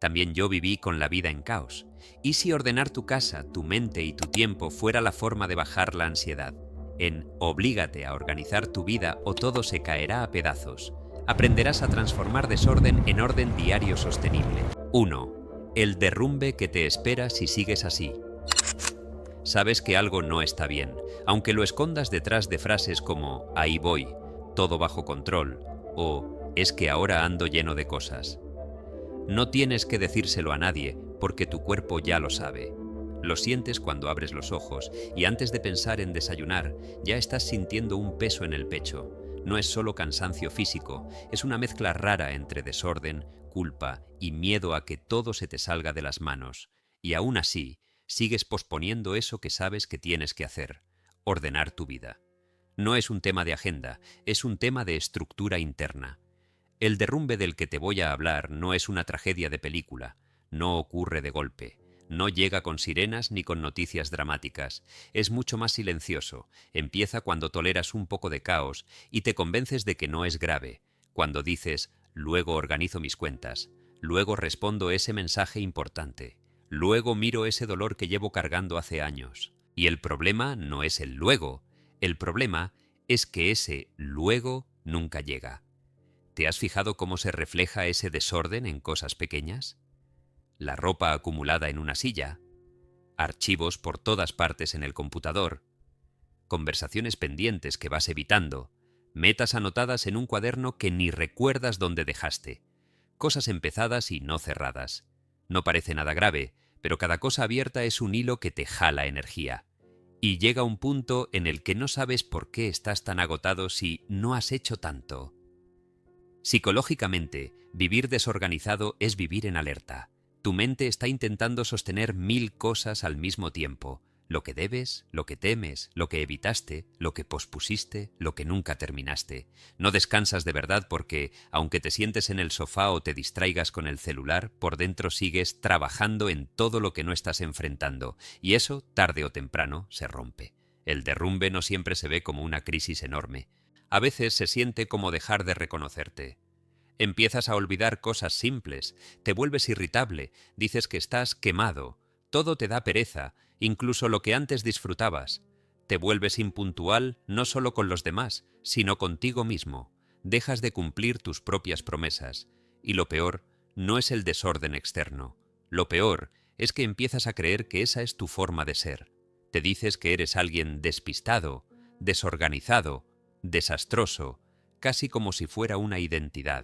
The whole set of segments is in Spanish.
También yo viví con la vida en caos. ¿Y si ordenar tu casa, tu mente y tu tiempo fuera la forma de bajar la ansiedad? En Oblígate a organizar tu vida o todo se caerá a pedazos. Aprenderás a transformar desorden en orden diario sostenible. 1. El derrumbe que te espera si sigues así. Sabes que algo no está bien, aunque lo escondas detrás de frases como "ahí voy", "todo bajo control" o "es que ahora ando lleno de cosas". No tienes que decírselo a nadie, porque tu cuerpo ya lo sabe. Lo sientes cuando abres los ojos y antes de pensar en desayunar, ya estás sintiendo un peso en el pecho. No es solo cansancio físico, es una mezcla rara entre desorden, culpa y miedo a que todo se te salga de las manos. Y aún así, sigues posponiendo eso que sabes que tienes que hacer: ordenar tu vida. No es un tema de agenda, es un tema de estructura interna. El derrumbe del que te voy a hablar no es una tragedia de película, no ocurre de golpe, no llega con sirenas ni con noticias dramáticas, es mucho más silencioso, empieza cuando toleras un poco de caos y te convences de que no es grave, cuando dices "luego organizo mis cuentas", "luego respondo ese mensaje importante", "luego miro ese dolor que llevo cargando hace años". Y el problema no es el luego, el problema es que ese luego nunca llega. ¿Te has fijado cómo se refleja ese desorden en cosas pequeñas? La ropa acumulada en una silla, archivos por todas partes en el computador, conversaciones pendientes que vas evitando, metas anotadas en un cuaderno que ni recuerdas dónde dejaste, cosas empezadas y no cerradas. No parece nada grave, pero cada cosa abierta es un hilo que te jala energía. Y llega un punto en el que no sabes por qué estás tan agotado si no has hecho tanto. Psicológicamente, vivir desorganizado es vivir en alerta. Tu mente está intentando sostener 1000 cosas al mismo tiempo: lo que debes, lo que temes, lo que evitaste, lo que pospusiste, lo que nunca terminaste. No descansas de verdad porque, aunque te sientes en el sofá o te distraigas con el celular, por dentro sigues trabajando en todo lo que no estás enfrentando, y eso, tarde o temprano, se rompe. El derrumbe no siempre se ve como una crisis enorme. A veces se siente como dejar de reconocerte. Empiezas a olvidar cosas simples, te vuelves irritable, dices que estás quemado, todo te da pereza, incluso lo que antes disfrutabas. Te vuelves impuntual no solo con los demás, sino contigo mismo. Dejas de cumplir tus propias promesas. Y lo peor no es el desorden externo. Lo peor es que empiezas a creer que esa es tu forma de ser. Te dices que eres alguien despistado, desorganizado, desastroso, casi como si fuera una identidad.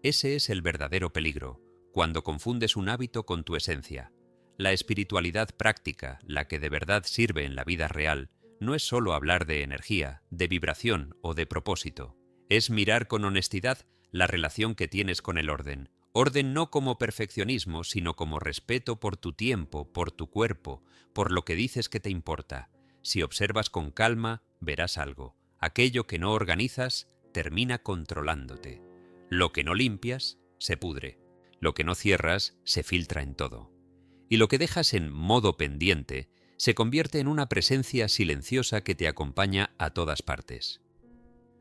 Ese es el verdadero peligro, cuando confundes un hábito con tu esencia. La espiritualidad práctica, la que de verdad sirve en la vida real, no es solo hablar de energía, de vibración o de propósito. Es mirar con honestidad la relación que tienes con el orden. Orden no como perfeccionismo, sino como respeto por tu tiempo, por tu cuerpo, por lo que dices que te importa. Si observas con calma, verás algo. Aquello que no organizas termina controlándote. Lo que no limpias se pudre. Lo que no cierras se filtra en todo. Y lo que dejas en modo pendiente se convierte en una presencia silenciosa que te acompaña a todas partes.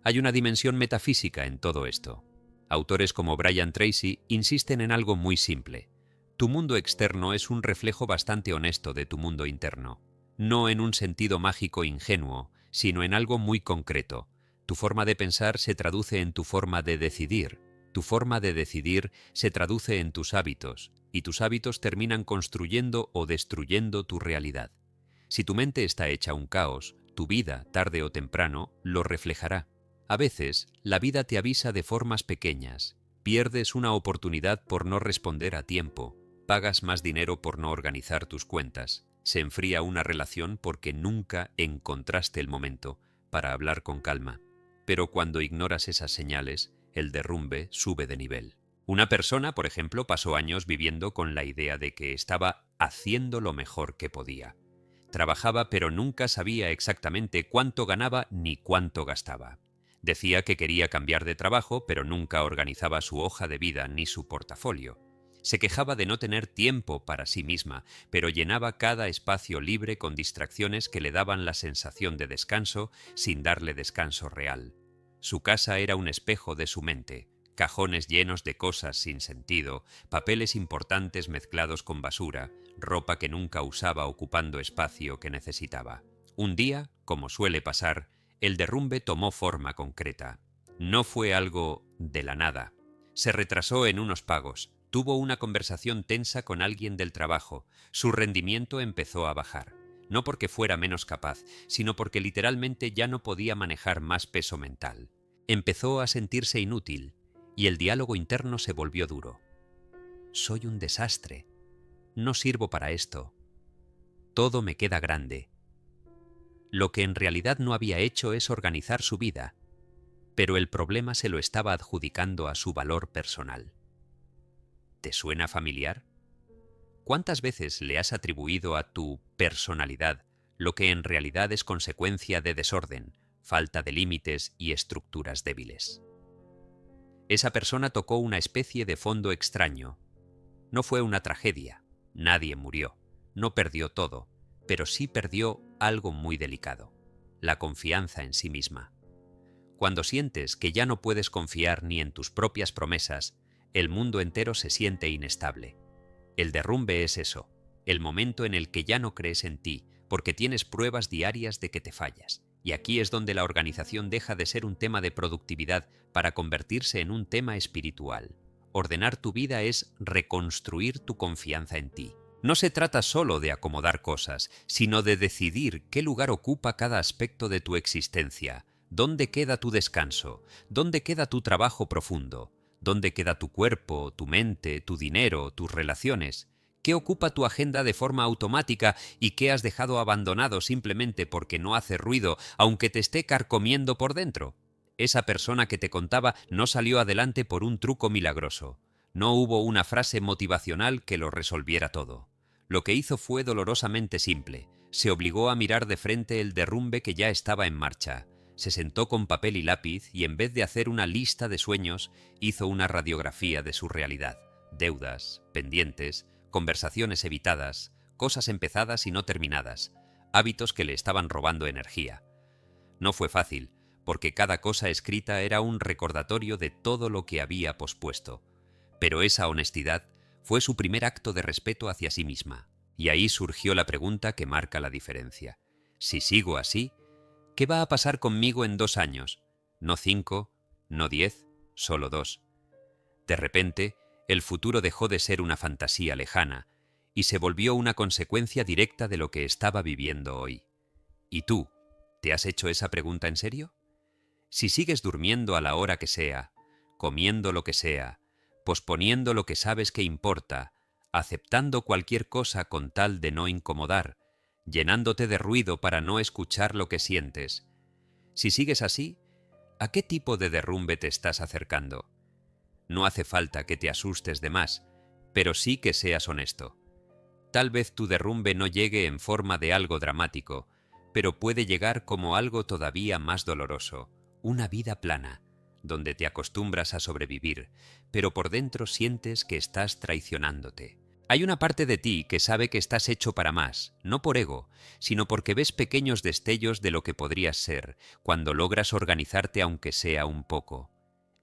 Hay una dimensión metafísica en todo esto. Autores como Brian Tracy insisten en algo muy simple. Tu mundo externo es un reflejo bastante honesto de tu mundo interno. No en un sentido mágico ingenuo, sino en algo muy concreto. Tu forma de pensar se traduce en tu forma de decidir. Tu forma de decidir se traduce en tus hábitos, y tus hábitos terminan construyendo o destruyendo tu realidad. Si tu mente está hecha un caos, tu vida, tarde o temprano, lo reflejará. A veces, la vida te avisa de formas pequeñas. Pierdes una oportunidad por no responder a tiempo. Pagas más dinero por no organizar tus cuentas. Se enfría una relación porque nunca encontraste el momento para hablar con calma. Pero cuando ignoras esas señales, el derrumbe sube de nivel. Una persona, por ejemplo, pasó años viviendo con la idea de que estaba haciendo lo mejor que podía. Trabajaba, pero nunca sabía exactamente cuánto ganaba ni cuánto gastaba. Decía que quería cambiar de trabajo, pero nunca organizaba su hoja de vida ni su portafolio. Se quejaba de no tener tiempo para sí misma, pero llenaba cada espacio libre con distracciones que le daban la sensación de descanso sin darle descanso real. Su casa era un espejo de su mente. cajones llenos de cosas sin sentido, papeles importantes mezclados con basura, ropa que nunca usaba ocupando espacio que necesitaba. Un día, como suele pasar, el derrumbe tomó forma concreta. No fue algo de la nada. Se retrasó en unos pagos, tuvo una conversación tensa con alguien del trabajo, su rendimiento empezó a bajar. No porque fuera menos capaz, sino porque literalmente ya no podía manejar más peso mental. Empezó a sentirse inútil, y el diálogo interno se volvió duro. Soy un desastre. No sirvo para esto. Todo me queda grande. Lo que en realidad no había hecho es organizar su vida, pero el problema se lo estaba adjudicando a su valor personal. ¿Te suena familiar? ¿Cuántas veces le has atribuido a tu personalidad lo que en realidad es consecuencia de desorden, falta de límites y estructuras débiles? Esa persona tocó una especie de fondo extraño. No fue una tragedia, nadie murió, no perdió todo, pero sí perdió algo muy delicado: la confianza en sí misma. Cuando sientes que ya no puedes confiar ni en tus propias promesas, el mundo entero se siente inestable. El derrumbe es eso, el momento en el que ya no crees en ti, porque tienes pruebas diarias de que te fallas. Y aquí es donde la organización deja de ser un tema de productividad para convertirse en un tema espiritual. Ordenar tu vida es reconstruir tu confianza en ti. No se trata solo de acomodar cosas, sino de decidir qué lugar ocupa cada aspecto de tu existencia. ¿Dónde queda tu descanso? ¿Dónde queda tu trabajo profundo? ¿Dónde queda tu cuerpo, tu mente, tu dinero, tus relaciones? ¿Qué ocupa tu agenda de forma automática y qué has dejado abandonado simplemente porque no hace ruido, aunque te esté carcomiendo por dentro? Esa persona que te contaba no salió adelante por un truco milagroso. No hubo una frase motivacional que lo resolviera todo. Lo que hizo fue dolorosamente simple. Se obligó a mirar de frente el derrumbe que ya estaba en marcha. Se sentó con papel y lápiz y en vez de hacer una lista de sueños, hizo una radiografía de su realidad. Deudas, pendientes, conversaciones evitadas, cosas empezadas y no terminadas, hábitos que le estaban robando energía. No fue fácil, porque cada cosa escrita era un recordatorio de todo lo que había pospuesto. Pero esa honestidad fue su primer acto de respeto hacia sí misma. Y ahí surgió la pregunta que marca la diferencia. Si sigo así, ¿qué va a pasar conmigo en 2 años? No 5, no 10, solo 2. De repente, el futuro dejó de ser una fantasía lejana y se volvió una consecuencia directa de lo que estaba viviendo hoy. ¿Y tú? ¿Te has hecho esa pregunta en serio? Si sigues durmiendo a la hora que sea, comiendo lo que sea, posponiendo lo que sabes que importa, aceptando cualquier cosa con tal de no incomodar, llenándote de ruido para no escuchar lo que sientes. Si sigues así, ¿a qué tipo de derrumbe te estás acercando? No hace falta que te asustes de más, pero sí que seas honesto. Tal vez tu derrumbe no llegue en forma de algo dramático, pero puede llegar como algo todavía más doloroso, una vida plana, donde te acostumbras a sobrevivir, pero por dentro sientes que estás traicionándote. Hay una parte de ti que sabe que estás hecho para más, no por ego, sino porque ves pequeños destellos de lo que podrías ser, cuando logras organizarte aunque sea un poco.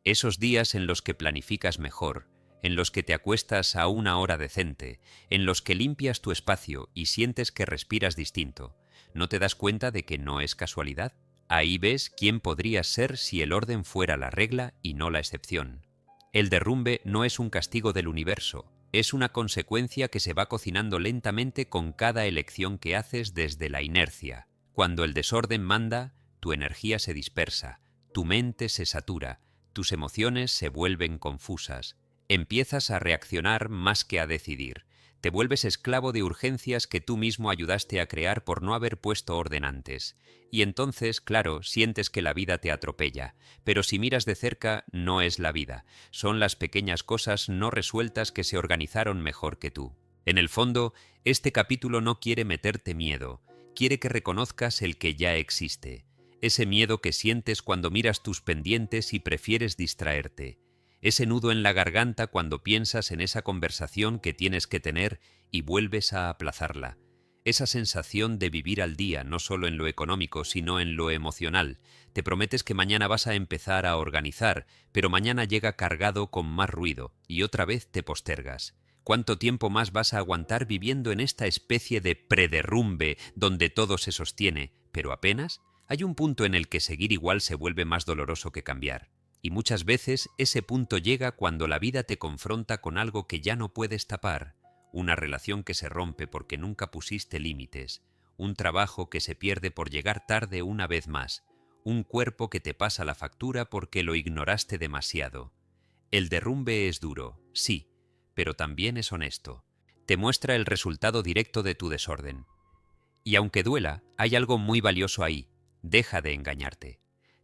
Esos días en los que planificas mejor, en los que te acuestas a una hora decente, en los que limpias tu espacio y sientes que respiras distinto, ¿no te das cuenta de que no es casualidad? Ahí ves quién podrías ser si el orden fuera la regla y no la excepción. El derrumbe no es un castigo del universo, es una consecuencia que se va cocinando lentamente con cada elección que haces desde la inercia. Cuando el desorden manda, tu energía se dispersa, tu mente se satura, tus emociones se vuelven confusas. Empiezas a reaccionar más que a decidir. Te vuelves esclavo de urgencias que tú mismo ayudaste a crear por no haber puesto orden antes. Y entonces, claro, sientes que la vida te atropella. Pero si miras de cerca, no es la vida. Son las pequeñas cosas no resueltas que se organizaron mejor que tú. En el fondo, este capítulo no quiere meterte miedo. Quiere que reconozcas el que ya existe. Ese miedo que sientes cuando miras tus pendientes y prefieres distraerte. Ese nudo en la garganta cuando piensas en esa conversación que tienes que tener y vuelves a aplazarla. Esa sensación de vivir al día, no solo en lo económico, sino en lo emocional. Te prometes que mañana vas a empezar a organizar, pero mañana llega cargado con más ruido y otra vez te postergas. ¿Cuánto tiempo más vas a aguantar viviendo en esta especie de prederrumbe donde todo se sostiene, pero apenas? Hay un punto en el que seguir igual se vuelve más doloroso que cambiar. Y muchas veces ese punto llega cuando la vida te confronta con algo que ya no puedes tapar. Una relación que se rompe porque nunca pusiste límites, un trabajo que se pierde por llegar tarde una vez más, un cuerpo que te pasa la factura porque lo ignoraste demasiado. El derrumbe es duro, sí, pero también es honesto. Te muestra el resultado directo de tu desorden. Y aunque duela, hay algo muy valioso ahí. Deja de engañarte.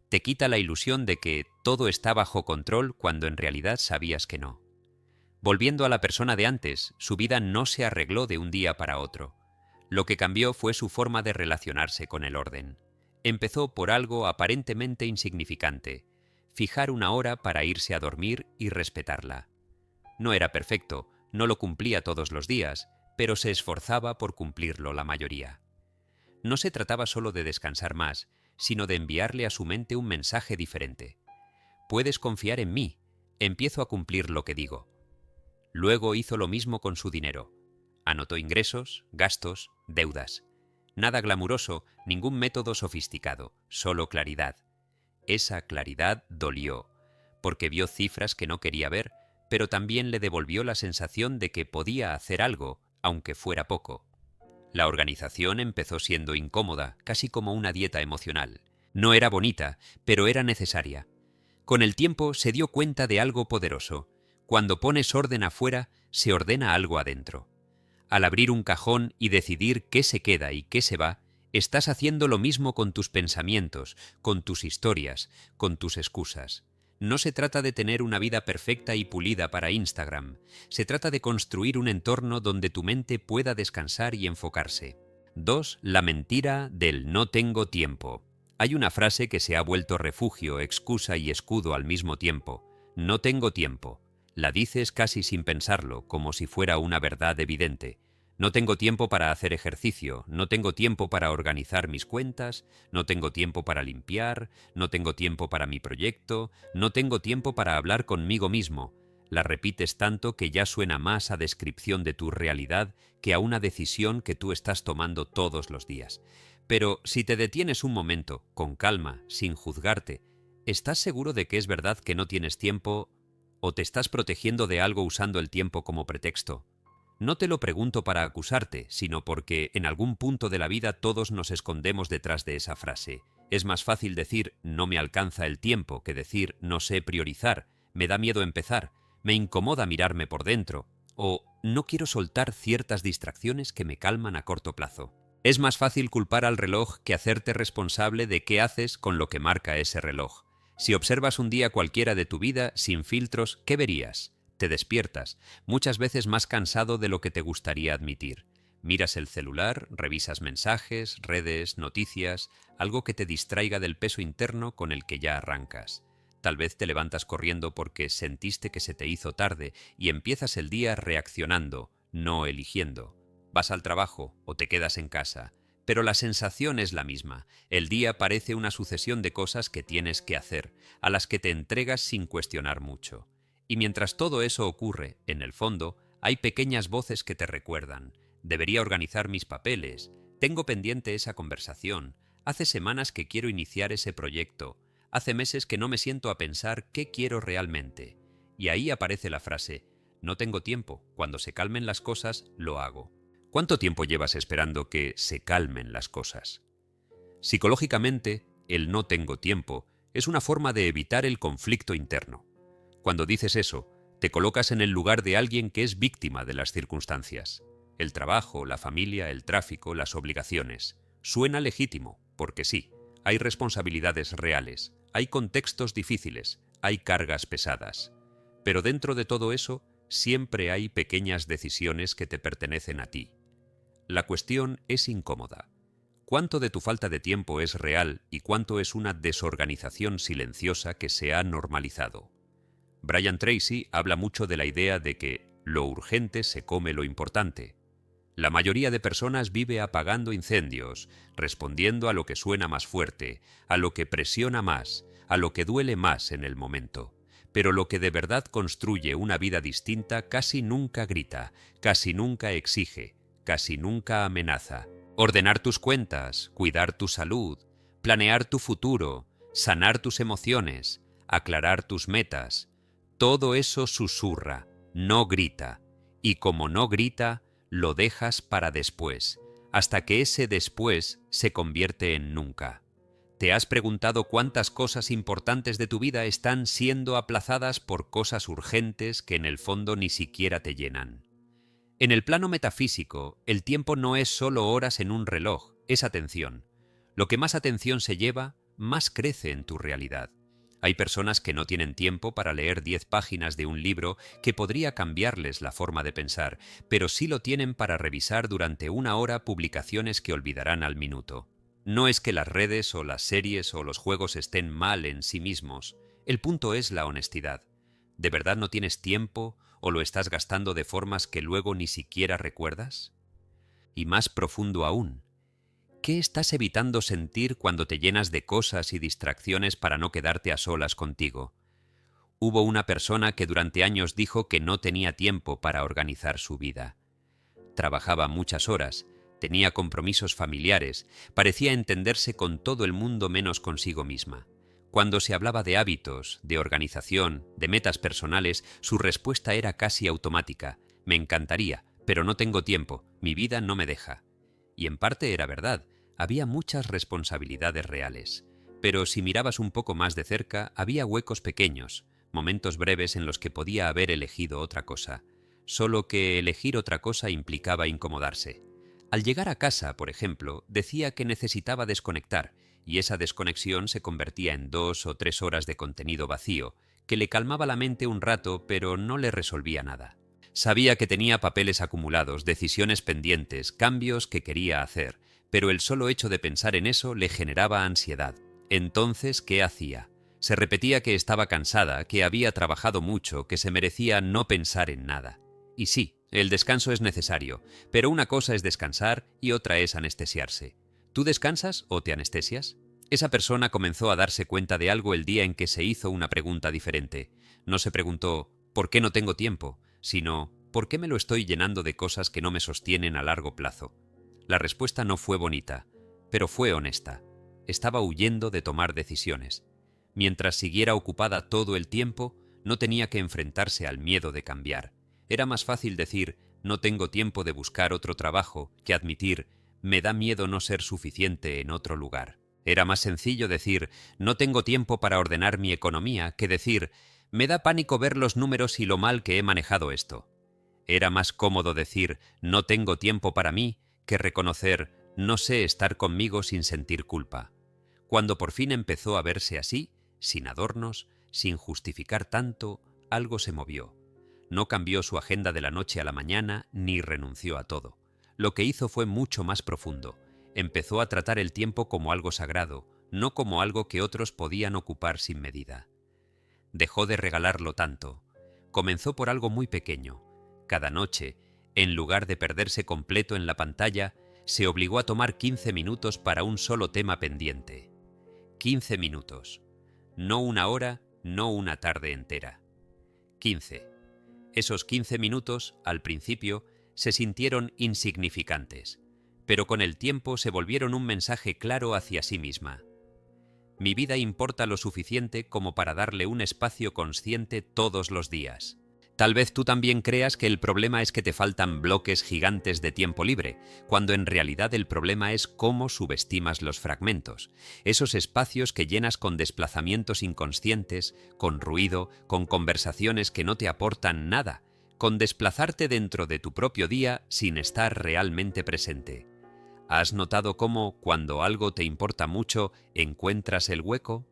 Te quita la ilusión de que todo está bajo control cuando en realidad sabías que no. Volviendo a la persona de antes, su vida no se arregló de un día para otro. Lo que cambió fue su forma de relacionarse con el orden. Empezó por algo aparentemente insignificante: fijar una hora para irse a dormir y respetarla. No era perfecto, no lo cumplía todos los días, pero se esforzaba por cumplirlo la mayoría. No se trataba solo de descansar más, sino de enviarle a su mente un mensaje diferente. Puedes confiar en mí, empiezo a cumplir lo que digo. Luego hizo lo mismo con su dinero. Anotó ingresos, gastos, deudas. Nada glamuroso, ningún método sofisticado, solo claridad. Esa claridad dolió, porque vio cifras que no quería ver, pero también le devolvió la sensación de que podía hacer algo, aunque fuera poco. La organización empezó siendo incómoda, casi como una dieta emocional. No era bonita, pero era necesaria. Con el tiempo se dio cuenta de algo poderoso. Cuando pones orden afuera, se ordena algo adentro. Al abrir un cajón y decidir qué se queda y qué se va, estás haciendo lo mismo con tus pensamientos, con tus historias, con tus excusas. No se trata de tener una vida perfecta y pulida para Instagram. Se trata de construir un entorno donde tu mente pueda descansar y enfocarse. 2. La mentira del no tengo tiempo. Hay una frase que se ha vuelto refugio, excusa y escudo al mismo tiempo. No tengo tiempo. La dices casi sin pensarlo, como si fuera una verdad evidente. No tengo tiempo para hacer ejercicio, no tengo tiempo para organizar mis cuentas, no tengo tiempo para limpiar, no tengo tiempo para mi proyecto, no tengo tiempo para hablar conmigo mismo. La repites tanto que ya suena más a descripción de tu realidad que a una decisión que tú estás tomando todos los días. Pero si te detienes un momento, con calma, sin juzgarte, ¿estás seguro de que es verdad que no tienes tiempo o te estás protegiendo de algo usando el tiempo como pretexto? No te lo pregunto para acusarte, sino porque en algún punto de la vida todos nos escondemos detrás de esa frase. Es más fácil decir no me alcanza el tiempo que decir no sé priorizar, me da miedo empezar, me incomoda mirarme por dentro, o no quiero soltar ciertas distracciones que me calman a corto plazo. Es más fácil culpar al reloj que hacerte responsable de qué haces con lo que marca ese reloj. Si observas un día cualquiera de tu vida sin filtros, ¿qué verías? Te despiertas, muchas veces más cansado de lo que te gustaría admitir. Miras el celular, revisas mensajes, redes, noticias, algo que te distraiga del peso interno con el que ya arrancas. Tal vez te levantas corriendo porque sentiste que se te hizo tarde y empiezas el día reaccionando, no eligiendo. Vas al trabajo o te quedas en casa, pero la sensación es la misma. El día parece una sucesión de cosas que tienes que hacer, a las que te entregas sin cuestionar mucho. Y mientras todo eso ocurre, en el fondo, hay pequeñas voces que te recuerdan: debería organizar mis papeles, tengo pendiente esa conversación, hace semanas que quiero iniciar ese proyecto, hace meses que no me siento a pensar qué quiero realmente. Y ahí aparece la frase: no tengo tiempo, cuando se calmen las cosas, lo hago. ¿Cuánto tiempo llevas esperando que se calmen las cosas? Psicológicamente, el no tengo tiempo es una forma de evitar el conflicto interno. Cuando dices eso, te colocas en el lugar de alguien que es víctima de las circunstancias. El trabajo, la familia, el tráfico, las obligaciones. Suena legítimo, porque sí, hay responsabilidades reales, hay contextos difíciles, hay cargas pesadas. Pero dentro de todo eso, siempre hay pequeñas decisiones que te pertenecen a ti. La cuestión es incómoda. ¿Cuánto de tu falta de tiempo es real y cuánto es una desorganización silenciosa que se ha normalizado? Brian Tracy habla mucho de la idea de que lo urgente se come lo importante. La mayoría de personas vive apagando incendios, respondiendo a lo que suena más fuerte, a lo que presiona más, a lo que duele más en el momento. Pero lo que de verdad construye una vida distinta casi nunca grita, casi nunca exige, casi nunca amenaza. Ordenar tus cuentas, cuidar tu salud, planear tu futuro, sanar tus emociones, aclarar tus metas. Todo eso susurra, no grita. Y como no grita, lo dejas para después, hasta que ese después se convierte en nunca. ¿Te has preguntado cuántas cosas importantes de tu vida están siendo aplazadas por cosas urgentes que en el fondo ni siquiera te llenan? En el plano metafísico, el tiempo no es solo horas en un reloj, es atención. Lo que más atención se lleva, más crece en tu realidad. Hay personas que no tienen tiempo para leer 10 páginas de un libro que podría cambiarles la forma de pensar, pero sí lo tienen para revisar durante una hora publicaciones que olvidarán al minuto. No es que las redes o las series o los juegos estén mal en sí mismos. El punto es la honestidad. ¿De verdad no tienes tiempo o lo estás gastando de formas que luego ni siquiera recuerdas? Y más profundo aún, ¿qué estás evitando sentir cuando te llenas de cosas y distracciones para no quedarte a solas contigo? Hubo una persona que durante años dijo que no tenía tiempo para organizar su vida. Trabajaba muchas horas, tenía compromisos familiares, parecía entenderse con todo el mundo menos consigo misma. Cuando se hablaba de hábitos, de organización, de metas personales, su respuesta era casi automática. Me encantaría, pero no tengo tiempo, mi vida no me deja. Y en parte era verdad, había muchas responsabilidades reales. Pero si mirabas un poco más de cerca, había huecos pequeños, momentos breves en los que podía haber elegido otra cosa. Solo que elegir otra cosa implicaba incomodarse. Al llegar a casa, por ejemplo, decía que necesitaba desconectar, y esa desconexión se convertía en 2 o 3 horas de contenido vacío, que le calmaba la mente un rato, pero no le resolvía nada. Sabía que tenía papeles acumulados, decisiones pendientes, cambios que quería hacer, pero el solo hecho de pensar en eso le generaba ansiedad. Entonces, ¿qué hacía? Se repetía que estaba cansada, que había trabajado mucho, que se merecía no pensar en nada. Y sí, el descanso es necesario, pero una cosa es descansar y otra es anestesiarse. ¿Tú descansas o te anestesias? Esa persona comenzó a darse cuenta de algo el día en que se hizo una pregunta diferente. No se preguntó, ¿por qué no tengo tiempo?, sino, ¿por qué me lo estoy llenando de cosas que no me sostienen a largo plazo? La respuesta no fue bonita, pero fue honesta. Estaba huyendo de tomar decisiones. Mientras siguiera ocupada todo el tiempo, no tenía que enfrentarse al miedo de cambiar. Era más fácil decir, no tengo tiempo de buscar otro trabajo, que admitir, me da miedo no ser suficiente en otro lugar. Era más sencillo decir, no tengo tiempo para ordenar mi economía, que decir, me da pánico ver los números y lo mal que he manejado esto. Era más cómodo decir, no tengo tiempo para mí, que reconocer, no sé estar conmigo sin sentir culpa. Cuando por fin empezó a verse así, sin adornos, sin justificar tanto, algo se movió. No cambió su agenda de la noche a la mañana ni renunció a todo. Lo que hizo fue mucho más profundo. Empezó a tratar el tiempo como algo sagrado, no como algo que otros podían ocupar sin medida. Dejó de regalarlo tanto. Comenzó por algo muy pequeño. Cada noche, en lugar de perderse completo en la pantalla, se obligó a tomar 15 minutos para un solo tema pendiente. 15 minutos. No una hora, no una tarde entera. 15. Esos 15 minutos, al principio, se sintieron insignificantes, pero con el tiempo se volvieron un mensaje claro hacia sí misma. Mi vida importa lo suficiente como para darle un espacio consciente todos los días. Tal vez tú también creas que el problema es que te faltan bloques gigantes de tiempo libre, cuando en realidad el problema es cómo subestimas los fragmentos, esos espacios que llenas con desplazamientos inconscientes, con ruido, con conversaciones que no te aportan nada, con desplazarte dentro de tu propio día sin estar realmente presente. ¿Has notado cómo, cuando algo te importa mucho, encuentras el hueco?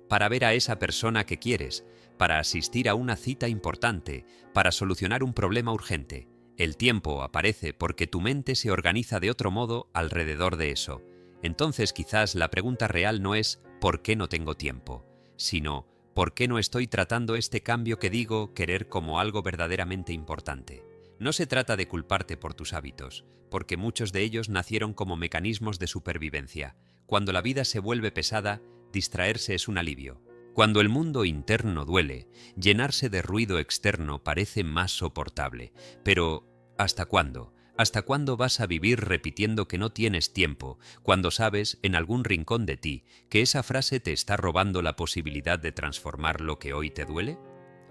Para ver a esa persona que quieres, para asistir a una cita importante, para solucionar un problema urgente. El tiempo aparece porque tu mente se organiza de otro modo alrededor de eso. Entonces quizás la pregunta real no es ¿por qué no tengo tiempo?, sino ¿por qué no estoy tratando este cambio que digo querer como algo verdaderamente importante? No se trata de culparte por tus hábitos, porque muchos de ellos nacieron como mecanismos de supervivencia. Cuando la vida se vuelve pesada, distraerse es un alivio. Cuando el mundo interno duele, llenarse de ruido externo parece más soportable. Pero, ¿hasta cuándo? ¿Hasta cuándo vas a vivir repitiendo que no tienes tiempo, cuando sabes, en algún rincón de ti, que esa frase te está robando la posibilidad de transformar lo que hoy te duele?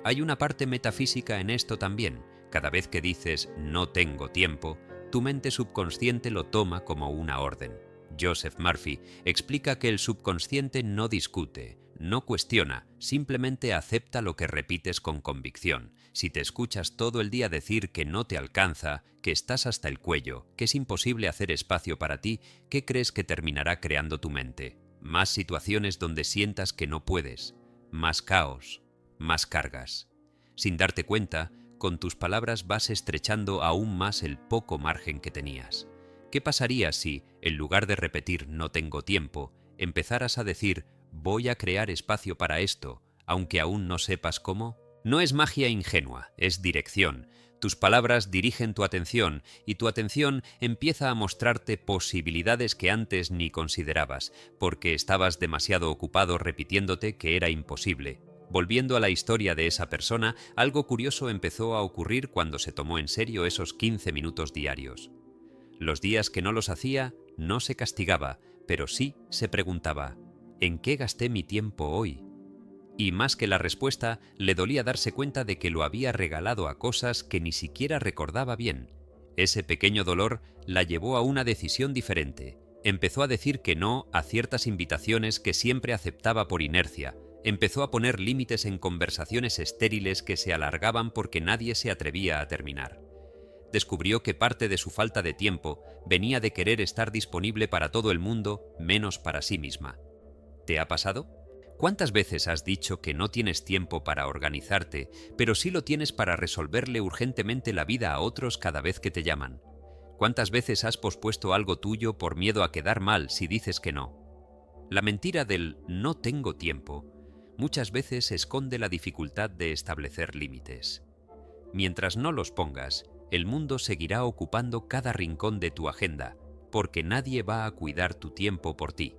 Hay una parte metafísica en esto también. Cada vez que dices «no tengo tiempo», tu mente subconsciente lo toma como una orden. Joseph Murphy explica que el subconsciente no discute, no cuestiona, simplemente acepta lo que repites con convicción. Si te escuchas todo el día decir que no te alcanza, que estás hasta el cuello, que es imposible hacer espacio para ti, ¿qué crees que terminará creando tu mente? Más situaciones donde sientas que no puedes, más caos, más cargas. Sin darte cuenta, con tus palabras vas estrechando aún más el poco margen que tenías. ¿Qué pasaría si, en lugar de repetir «no tengo tiempo», empezaras a decir «voy a crear espacio para esto», aunque aún no sepas cómo? No es magia ingenua, es dirección. Tus palabras dirigen tu atención y tu atención empieza a mostrarte posibilidades que antes ni considerabas, porque estabas demasiado ocupado repitiéndote que era imposible. Volviendo a la historia de esa persona, algo curioso empezó a ocurrir cuando se tomó en serio esos 15 minutos diarios. Los días que no los hacía, no se castigaba, pero sí se preguntaba, ¿en qué gasté mi tiempo hoy? Y más que la respuesta, le dolía darse cuenta de que lo había regalado a cosas que ni siquiera recordaba bien. Ese pequeño dolor la llevó a una decisión diferente. Empezó a decir que no a ciertas invitaciones que siempre aceptaba por inercia. Empezó a poner límites en conversaciones estériles que se alargaban porque nadie se atrevía a terminar. Descubrió que parte de su falta de tiempo venía de querer estar disponible para todo el mundo, menos para sí misma. ¿Te ha pasado? ¿Cuántas veces has dicho que no tienes tiempo para organizarte, pero sí lo tienes para resolverle urgentemente la vida a otros cada vez que te llaman? ¿Cuántas veces has pospuesto algo tuyo por miedo a quedar mal si dices que no? La mentira del «no tengo tiempo» muchas veces esconde la dificultad de establecer límites. Mientras no los pongas, el mundo seguirá ocupando cada rincón de tu agenda, porque nadie va a cuidar tu tiempo por ti.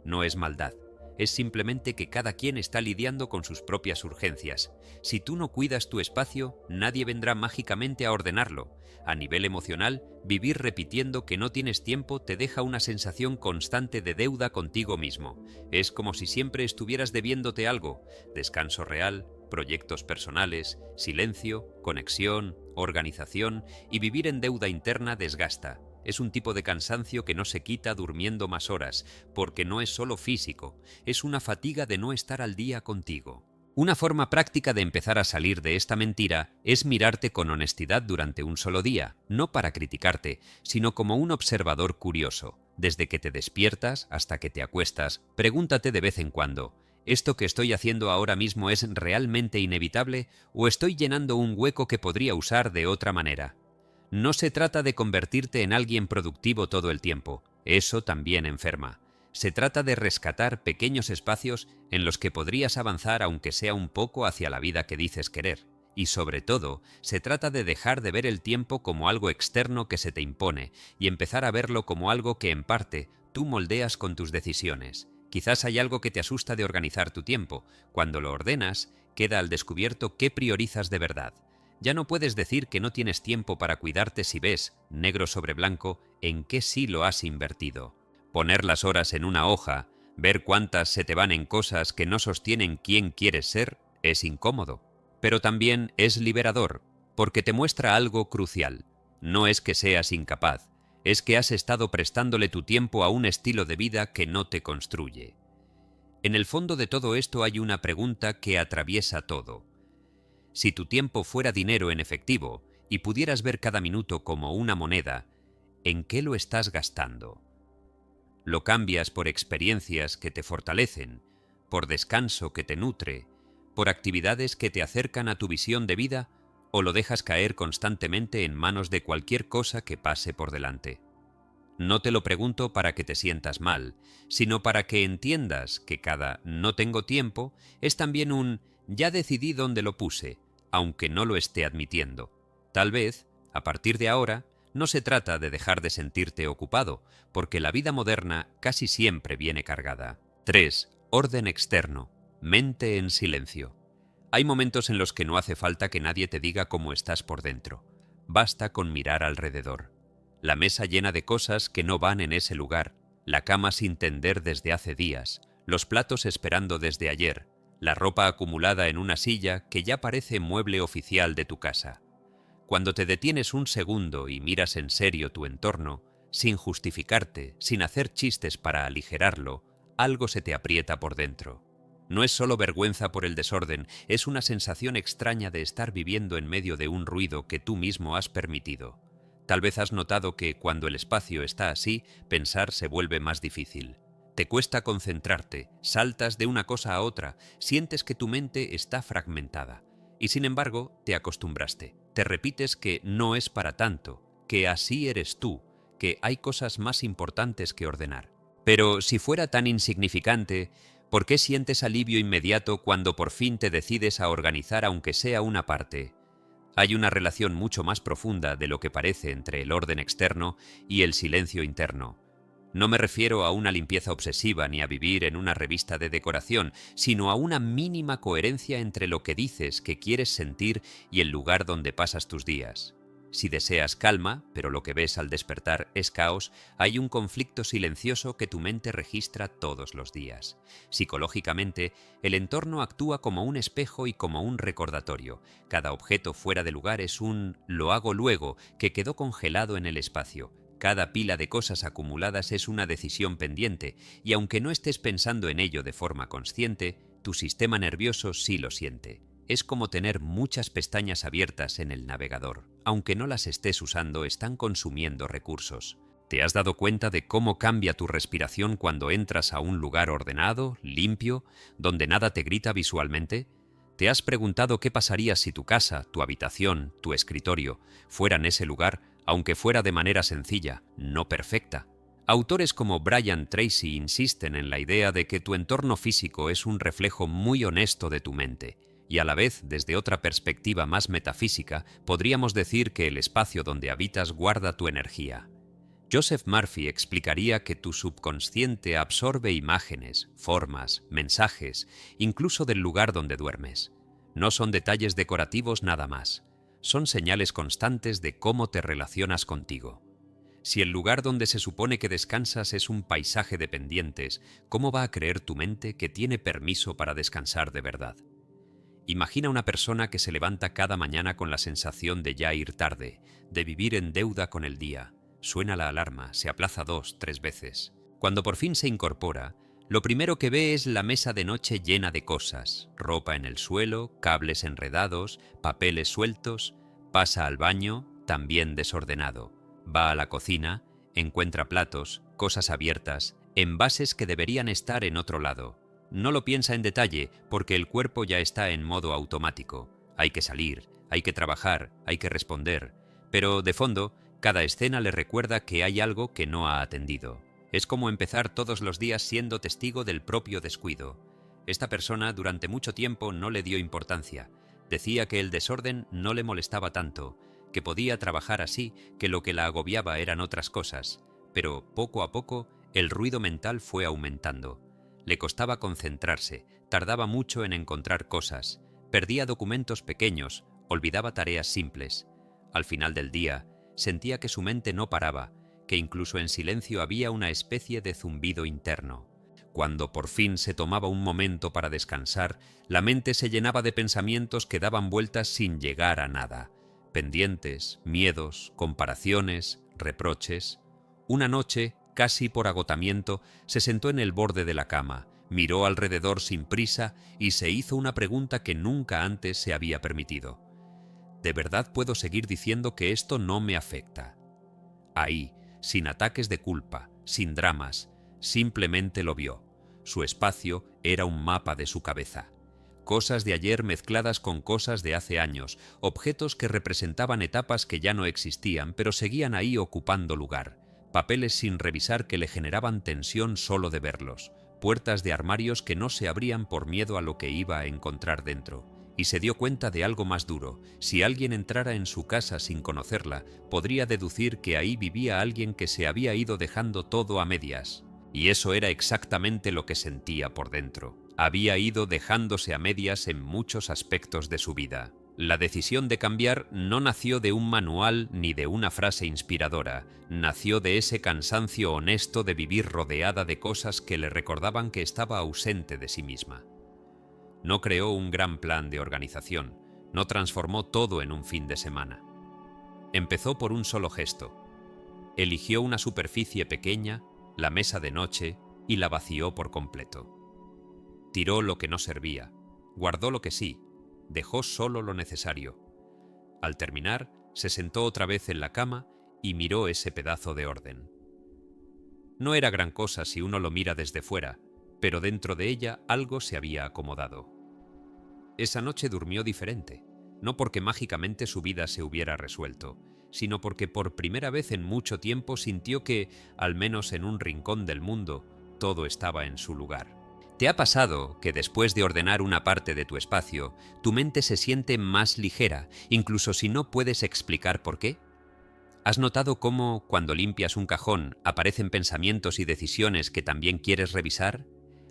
No es maldad, es simplemente que cada quien está lidiando con sus propias urgencias. Si tú no cuidas tu espacio, nadie vendrá mágicamente a ordenarlo. A nivel emocional, vivir repitiendo que no tienes tiempo te deja una sensación constante de deuda contigo mismo. Es como si siempre estuvieras debiéndote algo: descanso real, proyectos personales, silencio, conexión, organización, y vivir en deuda interna desgasta. Es un tipo de cansancio que no se quita durmiendo más horas, porque no es solo físico, es una fatiga de no estar al día contigo. Una forma práctica de empezar a salir de esta mentira es mirarte con honestidad durante un solo día, no para criticarte, sino como un observador curioso. Desde que te despiertas hasta que te acuestas, pregúntate de vez en cuando: ¿esto que estoy haciendo ahora mismo es realmente inevitable o estoy llenando un hueco que podría usar de otra manera? No se trata de convertirte en alguien productivo todo el tiempo, eso también enferma. Se trata de rescatar pequeños espacios en los que podrías avanzar aunque sea un poco hacia la vida que dices querer. Y sobre todo, se trata de dejar de ver el tiempo como algo externo que se te impone y empezar a verlo como algo que en parte tú moldeas con tus decisiones. Quizás hay algo que te asusta de organizar tu tiempo. Cuando lo ordenas, queda al descubierto qué priorizas de verdad. Ya no puedes decir que no tienes tiempo para cuidarte si ves, negro sobre blanco, en qué sí lo has invertido. Poner las horas en una hoja, ver cuántas se te van en cosas que no sostienen quién quieres ser, es incómodo. Pero también es liberador, porque te muestra algo crucial. No es que seas incapaz, es que has estado prestándole tu tiempo a un estilo de vida que no te construye. En el fondo de todo esto hay una pregunta que atraviesa todo. Si tu tiempo fuera dinero en efectivo y pudieras ver cada minuto como una moneda, ¿en qué lo estás gastando? ¿Lo cambias por experiencias que te fortalecen, por descanso que te nutre, por actividades que te acercan a tu visión de vida, o lo dejas caer constantemente en manos de cualquier cosa que pase por delante? No te lo pregunto para que te sientas mal, sino para que entiendas que cada «no tengo tiempo» es también un «ya decidí dónde lo puse», aunque no lo esté admitiendo. Tal vez A partir de ahora, no se trata de dejar de sentirte ocupado, porque la vida moderna casi siempre viene cargada. 3. Orden externo. Mente en silencio. Hay momentos en los que no hace falta que nadie te diga cómo estás por dentro. Basta con mirar alrededor. La mesa llena de cosas que no van en ese lugar, la cama sin tender desde hace días, los platos esperando desde ayer, la ropa acumulada en una silla que ya parece mueble oficial de tu casa. Cuando te detienes un segundo y miras en serio tu entorno, sin justificarte, sin hacer chistes para aligerarlo, algo se te aprieta por dentro. No es solo vergüenza por el desorden, es una sensación extraña de estar viviendo en medio de un ruido que tú mismo has permitido. Tal vez has notado que cuando el espacio está así, pensar se vuelve más difícil. Te cuesta concentrarte, saltas de una cosa a otra, sientes que tu mente está fragmentada. Y sin embargo, te acostumbraste. Te repites que no es para tanto, que así eres tú, que hay cosas más importantes que ordenar. Pero si fuera tan insignificante, ¿por qué sientes alivio inmediato cuando por fin te decides a organizar aunque sea una parte? Hay una relación mucho más profunda de lo que parece entre el orden externo y el silencio interno. No me refiero a una limpieza obsesiva ni a vivir en una revista de decoración, sino a una mínima coherencia entre lo que dices que quieres sentir y el lugar donde pasas tus días. Si deseas calma, pero lo que ves al despertar es caos, hay un conflicto silencioso que tu mente registra todos los días. Psicológicamente, el entorno actúa como un espejo y como un recordatorio. Cada objeto fuera de lugar es un «lo hago luego» que quedó congelado en el espacio. Cada pila de cosas acumuladas es una decisión pendiente, y aunque no estés pensando en ello de forma consciente, tu sistema nervioso sí lo siente. Es como tener muchas pestañas abiertas en el navegador. Aunque no las estés usando, están consumiendo recursos. ¿Te has dado cuenta de cómo cambia tu respiración cuando entras a un lugar ordenado, limpio, donde nada te grita visualmente? ¿Te has preguntado qué pasaría si tu casa, tu habitación, tu escritorio fueran ese lugar, aunque fuera de manera sencilla, no perfecta? Autores como Brian Tracy insisten en la idea de que tu entorno físico es un reflejo muy honesto de tu mente. Y a la vez, desde otra perspectiva más metafísica, podríamos decir que el espacio donde habitas guarda tu energía. Joseph Murphy explicaría que tu subconsciente absorbe imágenes, formas, mensajes, incluso del lugar donde duermes. No son detalles decorativos nada más, son señales constantes de cómo te relacionas contigo. Si el lugar donde se supone que descansas es un paisaje de pendientes, ¿cómo va a creer tu mente que tiene permiso para descansar de verdad? Imagina una persona que se levanta cada mañana con la sensación de ya ir tarde, de vivir en deuda con el día. Suena la alarma, se aplaza 2, 3 veces. Cuando por fin se incorpora, lo primero que ve es la mesa de noche llena de cosas, ropa en el suelo, cables enredados, papeles sueltos. Pasa al baño, también desordenado. Va a la cocina, encuentra platos, cosas abiertas, envases que deberían estar en otro lado. No lo piensa en detalle porque el cuerpo ya está en modo automático. Hay que salir, hay que trabajar, hay que responder. Pero, de fondo, cada escena le recuerda que hay algo que no ha atendido. Es como empezar todos los días siendo testigo del propio descuido. Esta persona durante mucho tiempo no le dio importancia. Decía que el desorden no le molestaba tanto, que podía trabajar así, que lo que la agobiaba eran otras cosas. Pero, poco a poco, el ruido mental fue aumentando. Le costaba concentrarse, tardaba mucho en encontrar cosas, perdía documentos pequeños, olvidaba tareas simples. Al final del día, sentía que su mente no paraba, que incluso en silencio había una especie de zumbido interno. Cuando por fin se tomaba un momento para descansar, la mente se llenaba de pensamientos que daban vueltas sin llegar a nada. Pendientes, miedos, comparaciones, reproches. Una noche, casi por agotamiento, se sentó en el borde de la cama, miró alrededor sin prisa y se hizo una pregunta que nunca antes se había permitido. ¿De verdad puedo seguir diciendo que esto no me afecta? Ahí, sin ataques de culpa, sin dramas, simplemente lo vio. Su espacio era un mapa de su cabeza. Cosas de ayer mezcladas con cosas de hace años, objetos que representaban etapas que ya no existían, pero seguían ahí ocupando lugar. Papeles sin revisar que le generaban tensión solo de verlos, puertas de armarios que no se abrían por miedo a lo que iba a encontrar dentro, y se dio cuenta de algo más duro. Si alguien entrara en su casa sin conocerla, podría deducir que ahí vivía alguien que se había ido dejando todo a medias. Y eso era exactamente lo que sentía por dentro. Había ido dejándose a medias en muchos aspectos de su vida. La decisión de cambiar no nació de un manual ni de una frase inspiradora, nació de ese cansancio honesto de vivir rodeada de cosas que le recordaban que estaba ausente de sí misma. No creó un gran plan de organización, no transformó todo en un fin de semana. Empezó por un solo gesto. Eligió una superficie pequeña, la mesa de noche, y la vació por completo. Tiró lo que no servía, guardó lo que sí, dejó solo lo necesario. Al terminar, se sentó otra vez en la cama y miró ese pedazo de orden. No era gran cosa si uno lo mira desde fuera, pero dentro de ella algo se había acomodado. Esa noche durmió diferente, no porque mágicamente su vida se hubiera resuelto, sino porque por primera vez en mucho tiempo sintió que, al menos en un rincón del mundo, todo estaba en su lugar. ¿Te ha pasado que después de ordenar una parte de tu espacio, tu mente se siente más ligera, incluso si no puedes explicar por qué? ¿Has notado cómo, cuando limpias un cajón, aparecen pensamientos y decisiones que también quieres revisar?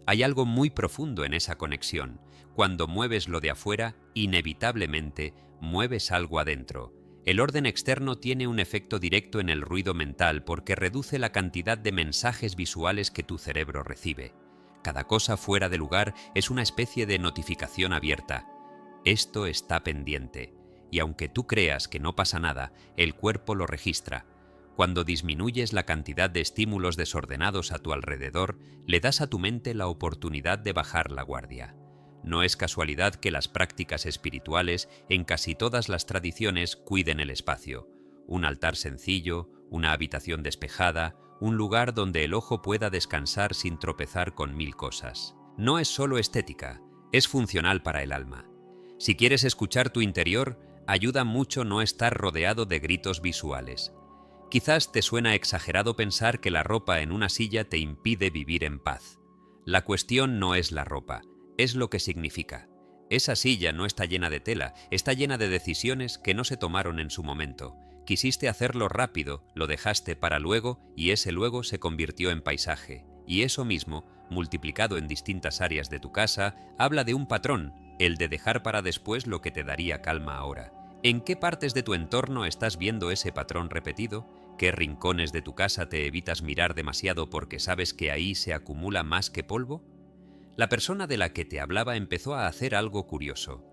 Hay algo muy profundo en esa conexión. Cuando mueves lo de afuera, inevitablemente mueves algo adentro. El orden externo tiene un efecto directo en el ruido mental porque reduce la cantidad de mensajes visuales que tu cerebro recibe. Cada cosa fuera de lugar es una especie de notificación abierta. Esto está pendiente. Y aunque tú creas que no pasa nada, el cuerpo lo registra. Cuando disminuyes la cantidad de estímulos desordenados a tu alrededor, le das a tu mente la oportunidad de bajar la guardia. No es casualidad que las prácticas espirituales, en casi todas las tradiciones, cuiden el espacio. Un altar sencillo, una habitación despejada, un lugar donde el ojo pueda descansar sin tropezar con mil cosas. No es solo estética, es funcional para el alma. Si quieres escuchar tu interior, ayuda mucho no estar rodeado de gritos visuales. Quizás te suena exagerado pensar que la ropa en una silla te impide vivir en paz. La cuestión no es la ropa, es lo que significa. Esa silla no está llena de tela, está llena de decisiones que no se tomaron en su momento. Quisiste hacerlo rápido, lo dejaste para luego y ese luego se convirtió en paisaje. Y eso mismo, multiplicado en distintas áreas de tu casa, habla de un patrón, el de dejar para después lo que te daría calma ahora. ¿En qué partes de tu entorno estás viendo ese patrón repetido? ¿Qué rincones de tu casa te evitas mirar demasiado porque sabes que ahí se acumula más que polvo? La persona de la que te hablaba empezó a hacer algo curioso.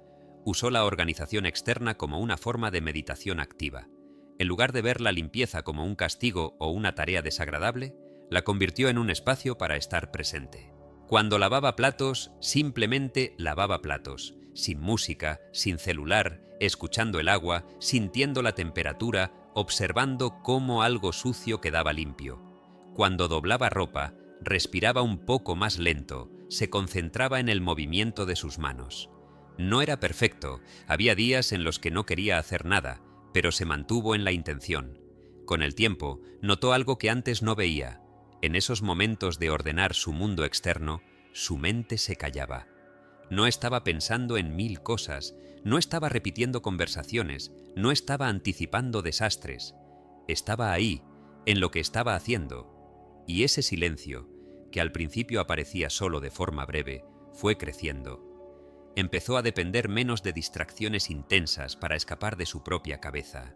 Usó la organización externa como una forma de meditación activa. En lugar de ver la limpieza como un castigo o una tarea desagradable, la convirtió en un espacio para estar presente. Cuando lavaba platos, simplemente lavaba platos, sin música, sin celular, escuchando el agua, sintiendo la temperatura, observando cómo algo sucio quedaba limpio. Cuando doblaba ropa, respiraba un poco más lento, se concentraba en el movimiento de sus manos. No era perfecto, había días en los que no quería hacer nada, pero se mantuvo en la intención. Con el tiempo, notó algo que antes no veía. En esos momentos de ordenar su mundo externo, su mente se callaba. No estaba pensando en mil cosas, no estaba repitiendo conversaciones, no estaba anticipando desastres. Estaba ahí, en lo que estaba haciendo. Y ese silencio, que al principio aparecía solo de forma breve, fue creciendo. Empezó a depender menos de distracciones intensas para escapar de su propia cabeza.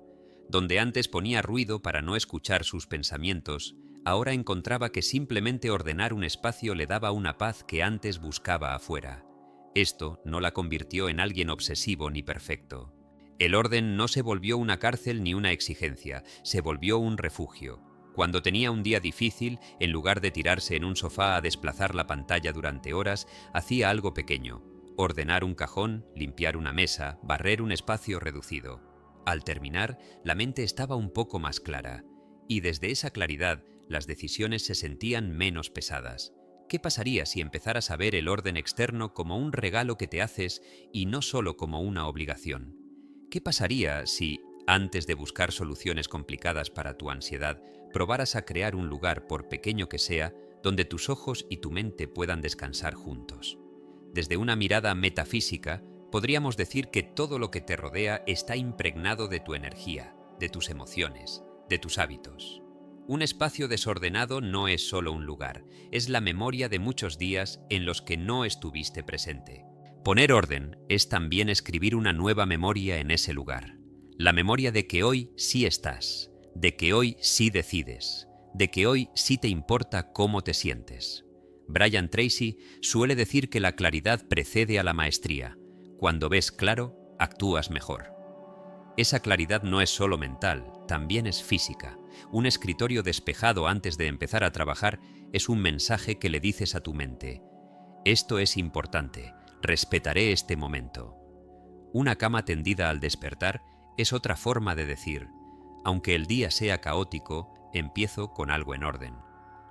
Donde antes ponía ruido para no escuchar sus pensamientos, ahora encontraba que simplemente ordenar un espacio le daba una paz que antes buscaba afuera. Esto no la convirtió en alguien obsesivo ni perfecto. El orden no se volvió una cárcel ni una exigencia, se volvió un refugio. Cuando tenía un día difícil, en lugar de tirarse en un sofá a desplazar la pantalla durante horas, hacía algo pequeño. Ordenar un cajón, limpiar una mesa, barrer un espacio reducido. Al terminar, la mente estaba un poco más clara, y desde esa claridad las decisiones se sentían menos pesadas. ¿Qué pasaría si empezaras a ver el orden externo como un regalo que te haces y no solo como una obligación? ¿Qué pasaría si, antes de buscar soluciones complicadas para tu ansiedad, probaras a crear un lugar, por pequeño que sea, donde tus ojos y tu mente puedan descansar juntos? Desde una mirada metafísica, Podríamos decir que todo lo que te rodea está impregnado de tu energía, de tus emociones, de tus hábitos. Un espacio desordenado no es solo un lugar, es la memoria de muchos días en los que no estuviste presente. Poner orden es también escribir una nueva memoria en ese lugar. La memoria de que hoy sí estás, de que hoy sí decides, de que hoy sí te importa cómo te sientes. Brian Tracy suele decir que la claridad precede a la maestría. Cuando ves claro, actúas mejor. Esa claridad no es solo mental, también es física. Un escritorio despejado antes de empezar a trabajar es un mensaje que le dices a tu mente: esto es importante, respetaré este momento. Una cama tendida al despertar es otra forma de decir: aunque el día sea caótico, empiezo con algo en orden.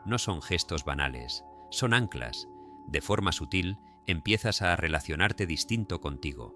No son gestos banales, son anclas. De forma sutil, empiezas a relacionarte distinto contigo.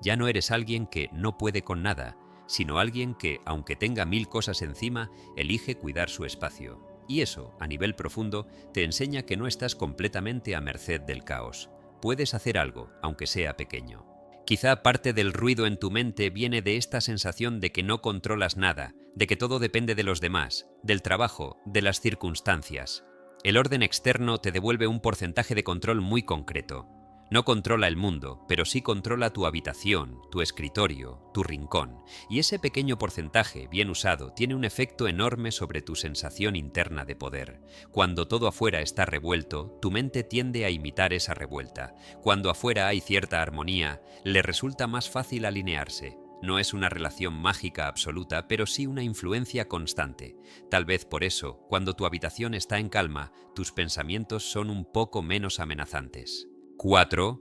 Ya no eres alguien que no puede con nada, sino alguien que, aunque tenga 1000 cosas encima, elige cuidar su espacio. Y eso, a nivel profundo, te enseña que no estás completamente a merced del caos. Puedes hacer algo, aunque sea pequeño. Quizá parte del ruido en tu mente viene de esta sensación de que no controlas nada, de que todo depende de los demás, del trabajo, de las circunstancias. El orden externo te devuelve un porcentaje de control muy concreto. No controla el mundo, pero sí controla tu habitación, tu escritorio, tu rincón. Y ese pequeño porcentaje, bien usado, tiene un efecto enorme sobre tu sensación interna de poder. Cuando todo afuera está revuelto, tu mente tiende a imitar esa revuelta. Cuando afuera hay cierta armonía, le resulta más fácil alinearse. No es una relación mágica absoluta, pero sí una influencia constante. Tal vez por eso, cuando tu habitación está en calma, tus pensamientos son un poco menos amenazantes. 4.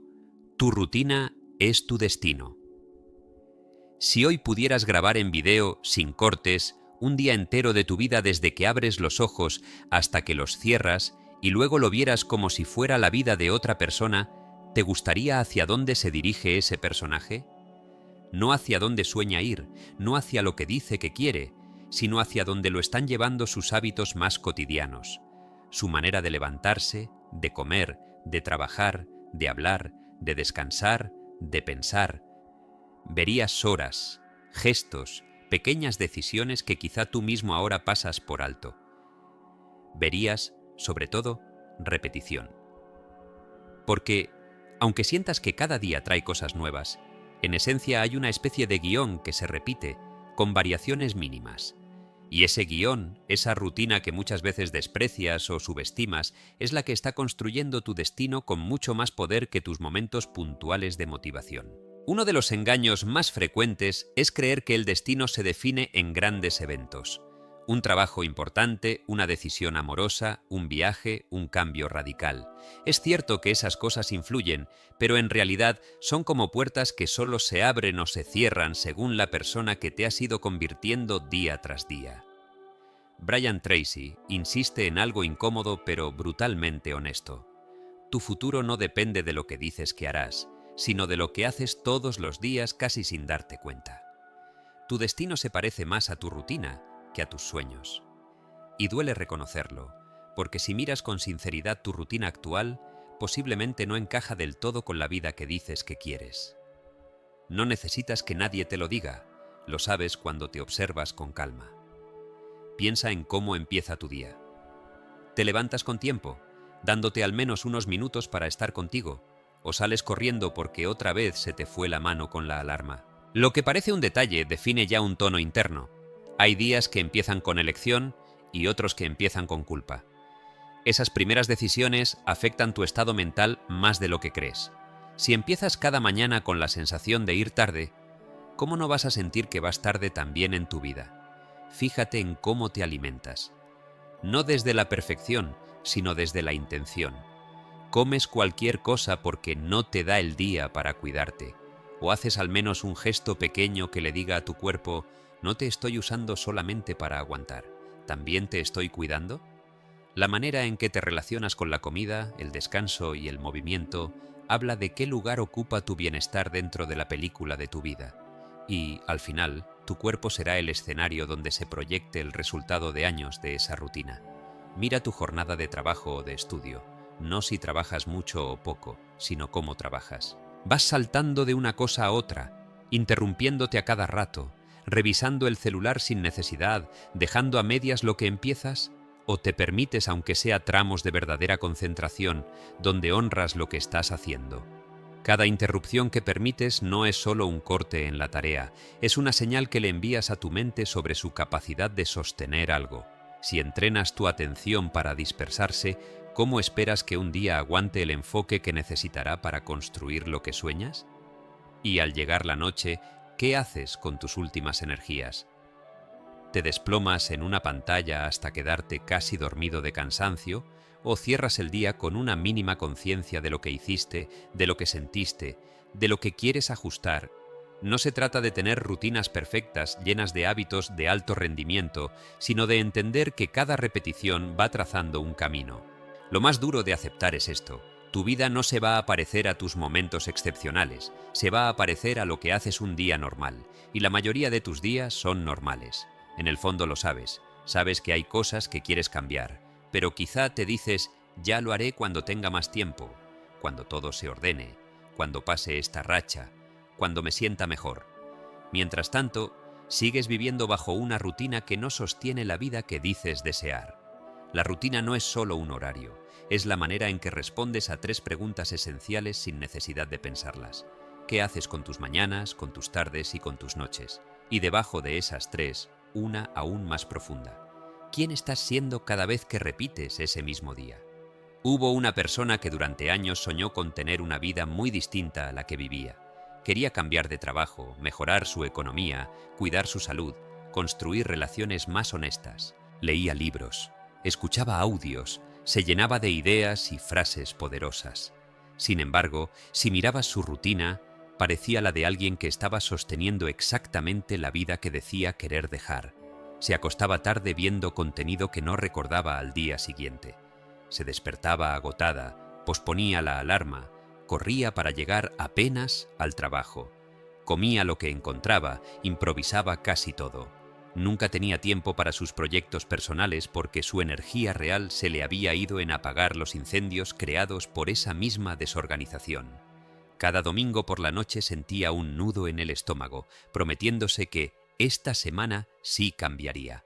Tu rutina es tu destino. Si hoy pudieras grabar en video, sin cortes, un día entero de tu vida desde que abres los ojos hasta que los cierras, y luego lo vieras como si fuera la vida de otra persona, ¿te gustaría hacia dónde se dirige ese personaje? No hacia dónde sueña ir, no hacia lo que dice que quiere, sino hacia donde lo están llevando sus hábitos más cotidianos. Su manera de levantarse, de comer, de trabajar, de hablar, de descansar, de pensar. Verías horas, gestos, pequeñas decisiones que quizá tú mismo ahora pasas por alto. Verías, sobre todo, repetición. Porque, aunque sientas que cada día trae cosas nuevas, en esencia hay una especie de guión que se repite, con variaciones mínimas. Y ese guión, esa rutina que muchas veces desprecias o subestimas, es la que está construyendo tu destino con mucho más poder que tus momentos puntuales de motivación. Uno de los engaños más frecuentes es creer que el destino se define en grandes eventos. Un trabajo importante, una decisión amorosa, un viaje, un cambio radical. Es cierto que esas cosas influyen, pero en realidad son como puertas que solo se abren o se cierran según la persona que te has ido convirtiendo día tras día. Brian Tracy insiste en algo incómodo pero brutalmente honesto. Tu futuro no depende de lo que dices que harás, sino de lo que haces todos los días casi sin darte cuenta. Tu destino se parece más a tu rutina que a tus sueños. Y duele reconocerlo, porque si miras con sinceridad tu rutina actual, posiblemente no encaja del todo con la vida que dices que quieres. No necesitas que nadie te lo diga, lo sabes cuando te observas con calma. Piensa en cómo empieza tu día. ¿Te levantas con tiempo, dándote al menos unos minutos para estar contigo, o sales corriendo porque otra vez se te fue la mano con la alarma? Lo que parece un detalle define ya un tono interno. Hay días que empiezan con elección y otros que empiezan con culpa. Esas primeras decisiones afectan tu estado mental más de lo que crees. Si empiezas cada mañana con la sensación de ir tarde, ¿cómo no vas a sentir que vas tarde también en tu vida? Fíjate en cómo te alimentas. No desde la perfección, sino desde la intención. Comes cualquier cosa porque no te da el día para cuidarte. O haces al menos un gesto pequeño que le diga a tu cuerpo: no te estoy usando solamente para aguantar, ¿también te estoy cuidando? La manera en que te relacionas con la comida, el descanso y el movimiento habla de qué lugar ocupa tu bienestar dentro de la película de tu vida. Y, al final, tu cuerpo será el escenario donde se proyecte el resultado de años de esa rutina. Mira tu jornada de trabajo o de estudio, no si trabajas mucho o poco, sino cómo trabajas. Vas saltando de una cosa a otra, interrumpiéndote a cada rato, revisando el celular sin necesidad, dejando a medias lo que empiezas, o te permites, aunque sea tramos de verdadera concentración, donde honras lo que estás haciendo. Cada interrupción que permites no es solo un corte en la tarea, es una señal que le envías a tu mente sobre su capacidad de sostener algo. Si entrenas tu atención para dispersarse, ¿cómo esperas que un día aguante el enfoque que necesitará para construir lo que sueñas? Y al llegar la noche, ¿qué haces con tus últimas energías? ¿Te desplomas en una pantalla hasta quedarte casi dormido de cansancio? ¿O cierras el día con una mínima conciencia de lo que hiciste, de lo que sentiste, de lo que quieres ajustar? No se trata de tener rutinas perfectas, llenas de hábitos de alto rendimiento, sino de entender que cada repetición va trazando un camino. Lo más duro de aceptar es esto. Tu vida no se va a parecer a tus momentos excepcionales, se va a parecer a lo que haces un día normal, y la mayoría de tus días son normales. En el fondo lo sabes, sabes que hay cosas que quieres cambiar, pero quizá te dices, ya lo haré cuando tenga más tiempo, cuando todo se ordene, cuando pase esta racha, cuando me sienta mejor. Mientras tanto, sigues viviendo bajo una rutina que no sostiene la vida que dices desear. La rutina no es solo un horario, es la manera en que respondes a 3 preguntas esenciales sin necesidad de pensarlas. ¿Qué haces con tus mañanas, con tus tardes y con tus noches? Y debajo de esas 3, una aún más profunda. ¿Quién estás siendo cada vez que repites ese mismo día? Hubo una persona que durante años soñó con tener una vida muy distinta a la que vivía. Quería cambiar de trabajo, mejorar su economía, cuidar su salud, construir relaciones más honestas. Leía libros, escuchaba audios, se llenaba de ideas y frases poderosas. Sin embargo, si mirabas su rutina, parecía la de alguien que estaba sosteniendo exactamente la vida que decía querer dejar. Se acostaba tarde viendo contenido que no recordaba al día siguiente. Se despertaba agotada, posponía la alarma, corría para llegar apenas al trabajo. Comía lo que encontraba, improvisaba casi todo. Nunca tenía tiempo para sus proyectos personales porque su energía real se le había ido en apagar los incendios creados por esa misma desorganización. Cada domingo por la noche sentía un nudo en el estómago, prometiéndose que esta semana sí cambiaría.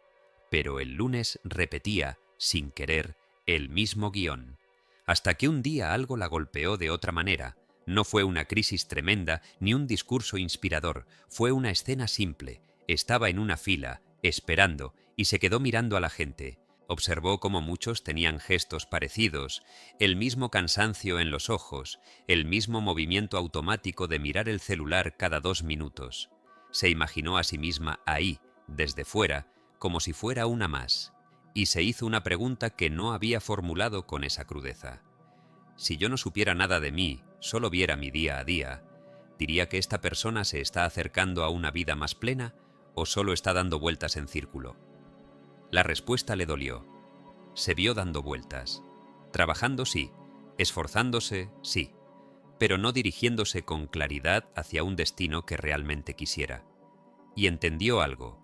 Pero el lunes repetía, sin querer, el mismo guión. Hasta que un día algo la golpeó de otra manera. No fue una crisis tremenda ni un discurso inspirador, fue una escena simple. Estaba en una fila, esperando, y se quedó mirando a la gente. Observó cómo muchos tenían gestos parecidos, el mismo cansancio en los ojos, el mismo movimiento automático de mirar el celular cada 2 minutos. Se imaginó a sí misma ahí, desde fuera, como si fuera una más, y se hizo una pregunta que no había formulado con esa crudeza. Si yo no supiera nada de mí, solo viera mi día a día, ¿diría que esta persona se está acercando a una vida más plena o solo está dando vueltas en círculo? La respuesta le dolió. Se vio dando vueltas. Trabajando sí, esforzándose sí, pero no dirigiéndose con claridad hacia un destino que realmente quisiera. Y entendió algo.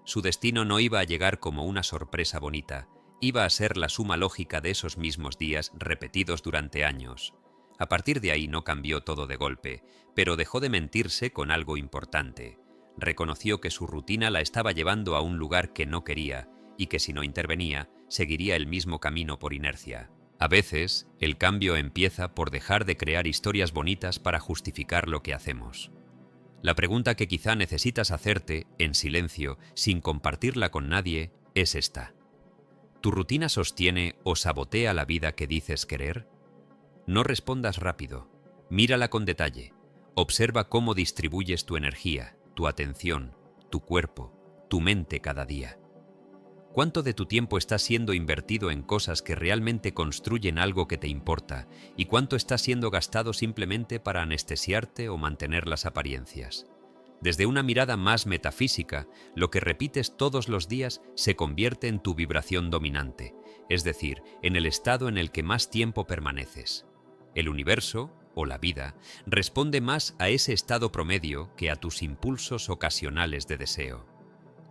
Su destino no iba a llegar como una sorpresa bonita, iba a ser la suma lógica de esos mismos días repetidos durante años. A partir de ahí no cambió todo de golpe, pero dejó de mentirse con algo importante. Reconoció que su rutina la estaba llevando a un lugar que no quería y que si no intervenía, seguiría el mismo camino por inercia. A veces, el cambio empieza por dejar de crear historias bonitas para justificar lo que hacemos. La pregunta que quizá necesitas hacerte, en silencio, sin compartirla con nadie, es esta. ¿Tu rutina sostiene o sabotea la vida que dices querer? No respondas rápido. Mírala con detalle. Observa cómo distribuyes tu energía, tu atención, tu cuerpo, tu mente cada día. ¿Cuánto de tu tiempo está siendo invertido en cosas que realmente construyen algo que te importa y cuánto está siendo gastado simplemente para anestesiarte o mantener las apariencias? Desde una mirada más metafísica, lo que repites todos los días se convierte en tu vibración dominante, es decir, en el estado en el que más tiempo permaneces. El universo, o la vida, responde más a ese estado promedio que a tus impulsos ocasionales de deseo.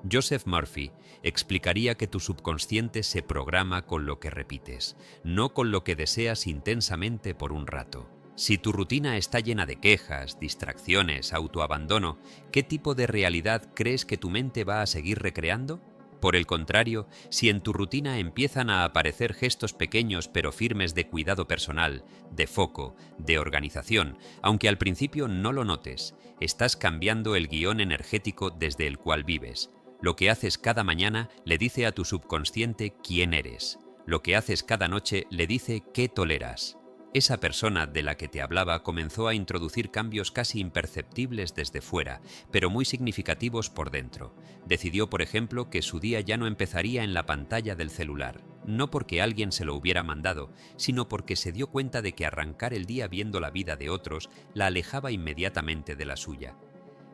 Joseph Murphy explicaría que tu subconsciente se programa con lo que repites, no con lo que deseas intensamente por un rato. Si tu rutina está llena de quejas, distracciones, autoabandono, ¿qué tipo de realidad crees que tu mente va a seguir recreando? Por el contrario, si en tu rutina empiezan a aparecer gestos pequeños pero firmes de cuidado personal, de foco, de organización, aunque al principio no lo notes, estás cambiando el guión energético desde el cual vives. Lo que haces cada mañana le dice a tu subconsciente quién eres. Lo que haces cada noche le dice qué toleras. Esa persona de la que te hablaba comenzó a introducir cambios casi imperceptibles desde fuera, pero muy significativos por dentro. Decidió, por ejemplo, que su día ya no empezaría en la pantalla del celular, no porque alguien se lo hubiera mandado, sino porque se dio cuenta de que arrancar el día viendo la vida de otros la alejaba inmediatamente de la suya.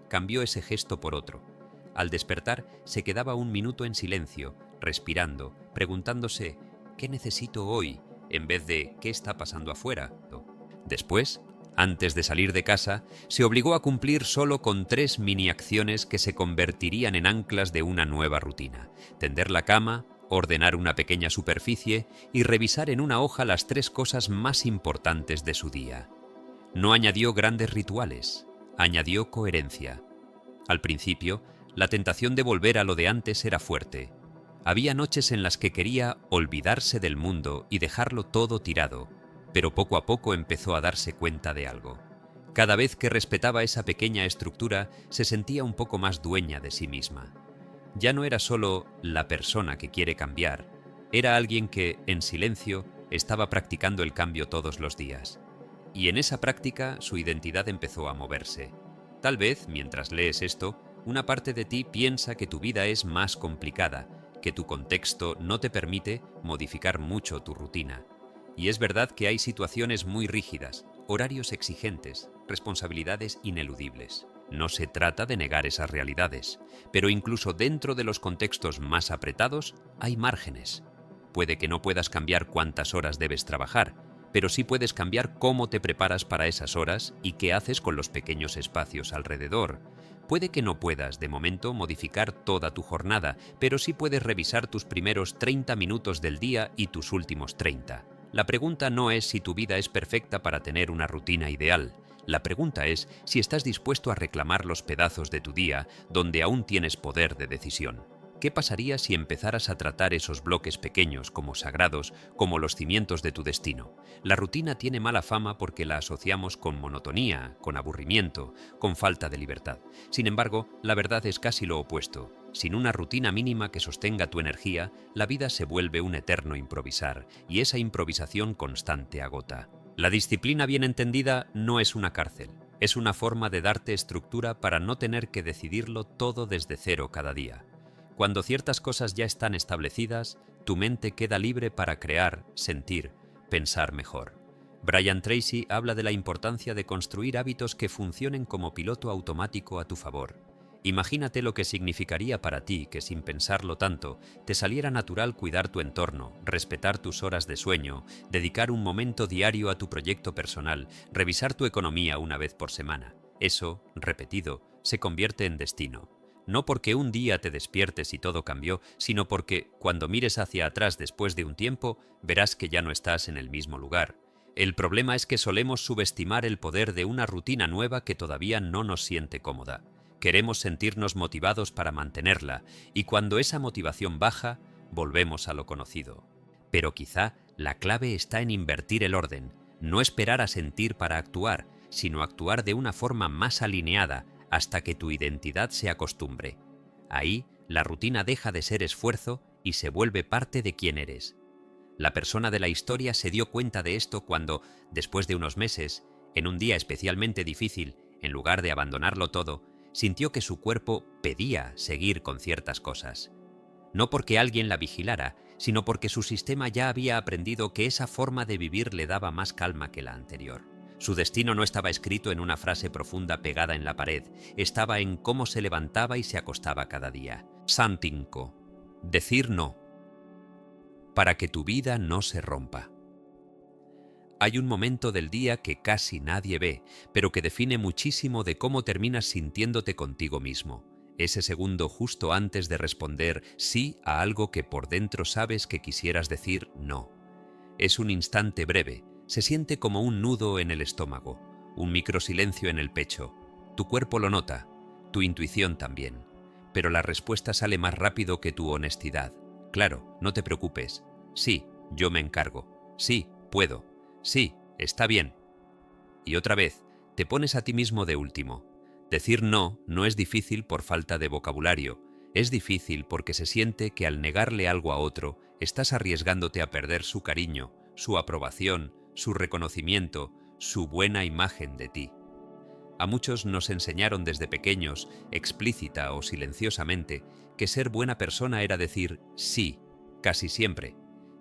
Cambió ese gesto por otro. Al despertar, se quedaba un minuto en silencio, respirando, preguntándose ¿qué necesito hoy?, en vez de ¿qué está pasando afuera? Después, antes de salir de casa, se obligó a cumplir solo con 3 mini acciones que se convertirían en anclas de una nueva rutina: tender la cama, ordenar una pequeña superficie y revisar en una hoja las 3 cosas más importantes de su día. No añadió grandes rituales, añadió coherencia. Al principio, la tentación de volver a lo de antes era fuerte. Había noches en las que quería olvidarse del mundo y dejarlo todo tirado, pero poco a poco empezó a darse cuenta de algo. Cada vez que respetaba esa pequeña estructura, se sentía un poco más dueña de sí misma. Ya no era solo la persona que quiere cambiar, era alguien que, en silencio, estaba practicando el cambio todos los días. Y en esa práctica su identidad empezó a moverse. Tal vez, mientras lees esto, una parte de ti piensa que tu vida es más complicada, que tu contexto no te permite modificar mucho tu rutina. Y es verdad que hay situaciones muy rígidas, horarios exigentes, responsabilidades ineludibles. No se trata de negar esas realidades, pero incluso dentro de los contextos más apretados hay márgenes. Puede que no puedas cambiar cuántas horas debes trabajar, pero sí puedes cambiar cómo te preparas para esas horas y qué haces con los pequeños espacios alrededor. Puede que no puedas, de momento, modificar toda tu jornada, pero sí puedes revisar tus primeros 30 minutos del día y tus últimos 30. La pregunta no es si tu vida es perfecta para tener una rutina ideal. La pregunta es si estás dispuesto a reclamar los pedazos de tu día donde aún tienes poder de decisión. ¿Qué pasaría si empezaras a tratar esos bloques pequeños como sagrados, como los cimientos de tu destino? La rutina tiene mala fama porque la asociamos con monotonía, con aburrimiento, con falta de libertad. Sin embargo, la verdad es casi lo opuesto. Sin una rutina mínima que sostenga tu energía, la vida se vuelve un eterno improvisar, y esa improvisación constante agota. La disciplina bien entendida no es una cárcel, es una forma de darte estructura para no tener que decidirlo todo desde cero cada día. Cuando ciertas cosas ya están establecidas, tu mente queda libre para crear, sentir, pensar mejor. Brian Tracy habla de la importancia de construir hábitos que funcionen como piloto automático a tu favor. Imagínate lo que significaría para ti que, sin pensarlo tanto, te saliera natural cuidar tu entorno, respetar tus horas de sueño, dedicar un momento diario a tu proyecto personal, revisar tu economía una vez por semana. Eso, repetido, se convierte en destino. No porque un día te despiertes y todo cambió, sino porque, cuando mires hacia atrás después de un tiempo, verás que ya no estás en el mismo lugar. El problema es que solemos subestimar el poder de una rutina nueva que todavía no nos siente cómoda. Queremos sentirnos motivados para mantenerla, y cuando esa motivación baja, volvemos a lo conocido. Pero quizá la clave está en invertir el orden, no esperar a sentir para actuar, sino actuar de una forma más alineada, hasta que tu identidad se acostumbre. Ahí, la rutina deja de ser esfuerzo y se vuelve parte de quién eres. La persona de la historia se dio cuenta de esto cuando, después de unos meses, en un día especialmente difícil, en lugar de abandonarlo todo, sintió que su cuerpo pedía seguir con ciertas cosas. No porque alguien la vigilara, sino porque su sistema ya había aprendido que esa forma de vivir le daba más calma que la anterior. Su destino no estaba escrito en una frase profunda pegada en la pared, estaba en cómo se levantaba y se acostaba cada día. Santinko. Decir no. Para que tu vida no se rompa. Hay un momento del día que casi nadie ve, pero que define muchísimo de cómo terminas sintiéndote contigo mismo. Ese segundo justo antes de responder sí a algo que por dentro sabes que quisieras decir no. Es un instante breve, Se siente como un nudo en el estómago, un microsilencio en el pecho. Tu cuerpo lo nota, tu intuición también. Pero la respuesta sale más rápido que tu honestidad. Claro, no te preocupes. Sí, yo me encargo. Sí, puedo. Sí, está bien. Y otra vez, te pones a ti mismo de último. Decir no no es difícil por falta de vocabulario. Es difícil porque se siente que al negarle algo a otro, estás arriesgándote a perder su cariño, su aprobación, su reconocimiento, su buena imagen de ti. A muchos nos enseñaron desde pequeños, explícita o silenciosamente, que ser buena persona era decir sí, casi siempre,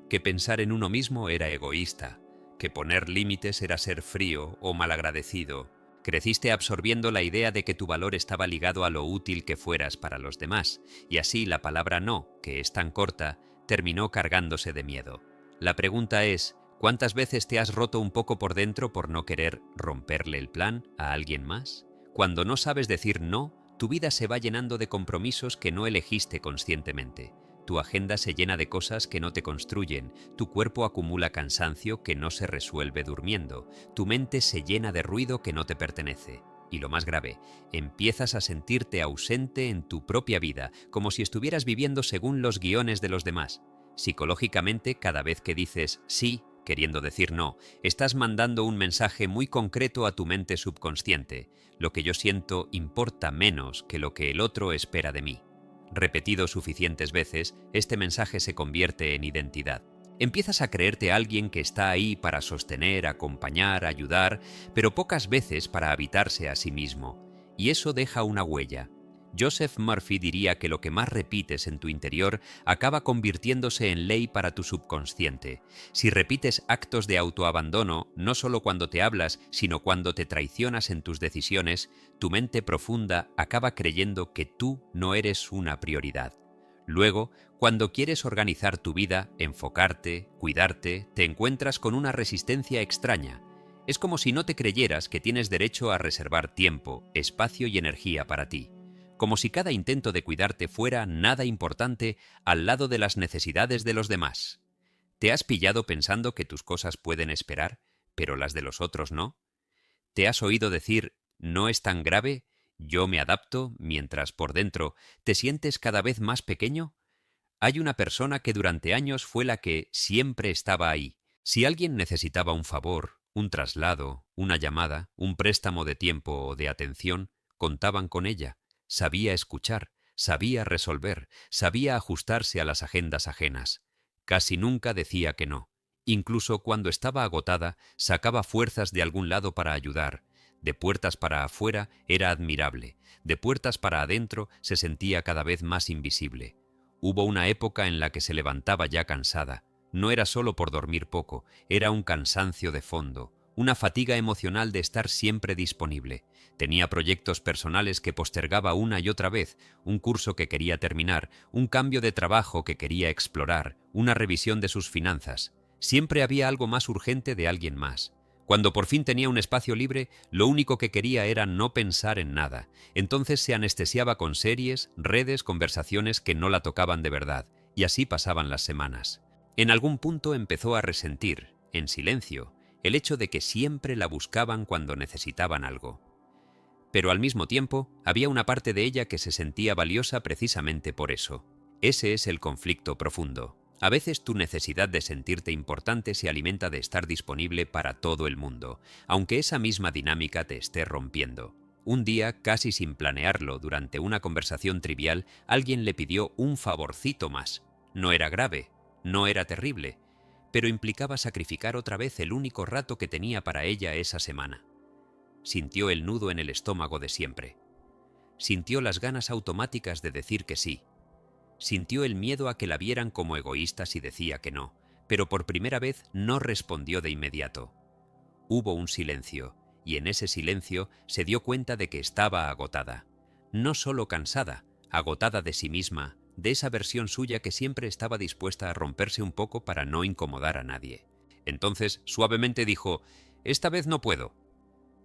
que pensar en uno mismo era egoísta, que poner límites era ser frío o malagradecido. Creciste absorbiendo la idea de que tu valor estaba ligado a lo útil que fueras para los demás, y así la palabra no, que es tan corta, terminó cargándose de miedo. La pregunta es, ¿cuántas veces te has roto un poco por dentro por no querer romperle el plan a alguien más? Cuando no sabes decir no, tu vida se va llenando de compromisos que no elegiste conscientemente. Tu agenda se llena de cosas que no te construyen, tu cuerpo acumula cansancio que no se resuelve durmiendo, tu mente se llena de ruido que no te pertenece. Y lo más grave, empiezas a sentirte ausente en tu propia vida, como si estuvieras viviendo según los guiones de los demás. Psicológicamente, cada vez que dices sí, queriendo decir no, estás mandando un mensaje muy concreto a tu mente subconsciente. Lo que yo siento importa menos que lo que el otro espera de mí. Repetido suficientes veces, este mensaje se convierte en identidad. Empiezas a creerte alguien que está ahí para sostener, acompañar, ayudar, pero pocas veces para habitarse a sí mismo. Y eso deja una huella. Joseph Murphy diría que lo que más repites en tu interior acaba convirtiéndose en ley para tu subconsciente. Si repites actos de autoabandono, no solo cuando te hablas, sino cuando te traicionas en tus decisiones, tu mente profunda acaba creyendo que tú no eres una prioridad. Luego, cuando quieres organizar tu vida, enfocarte, cuidarte, te encuentras con una resistencia extraña. Es como si no te creyeras que tienes derecho a reservar tiempo, espacio y energía para ti. Como si cada intento de cuidarte fuera nada importante al lado de las necesidades de los demás. ¿Te has pillado pensando que tus cosas pueden esperar, pero las de los otros no? ¿Te has oído decir, no es tan grave, yo me adapto, mientras por dentro te sientes cada vez más pequeño? Hay una persona que durante años fue la que siempre estaba ahí. Si alguien necesitaba un favor, un traslado, una llamada, un préstamo de tiempo o de atención, contaban con ella. Sabía escuchar, sabía resolver, sabía ajustarse a las agendas ajenas. Casi nunca decía que no. Incluso cuando estaba agotada, sacaba fuerzas de algún lado para ayudar. De puertas para afuera era admirable. De puertas para adentro se sentía cada vez más invisible. Hubo una época en la que se levantaba ya cansada. No era solo por dormir poco, era un cansancio de fondo, una fatiga emocional de estar siempre disponible. Tenía proyectos personales que postergaba una y otra vez, un curso que quería terminar, un cambio de trabajo que quería explorar, una revisión de sus finanzas. Siempre había algo más urgente de alguien más. Cuando por fin tenía un espacio libre, lo único que quería era no pensar en nada. Entonces se anestesiaba con series, redes, conversaciones que no la tocaban de verdad, y así pasaban las semanas. En algún punto empezó a resentir, en silencio, el hecho de que siempre la buscaban cuando necesitaban algo. Pero al mismo tiempo, había una parte de ella que se sentía valiosa precisamente por eso. Ese es el conflicto profundo. A veces tu necesidad de sentirte importante se alimenta de estar disponible para todo el mundo, aunque esa misma dinámica te esté rompiendo. Un día, casi sin planearlo, durante una conversación trivial, alguien le pidió un favorcito más. No era grave, no era terrible, pero implicaba sacrificar otra vez el único rato que tenía para ella esa semana. Sintió el nudo en el estómago de siempre. Sintió las ganas automáticas de decir que sí. Sintió el miedo a que la vieran como egoísta si decía que no, pero por primera vez no respondió de inmediato. Hubo un silencio, y en ese silencio se dio cuenta de que estaba agotada. No solo cansada, agotada de sí misma, de esa versión suya que siempre estaba dispuesta a romperse un poco para no incomodar a nadie. Entonces, suavemente dijo, «Esta vez no puedo».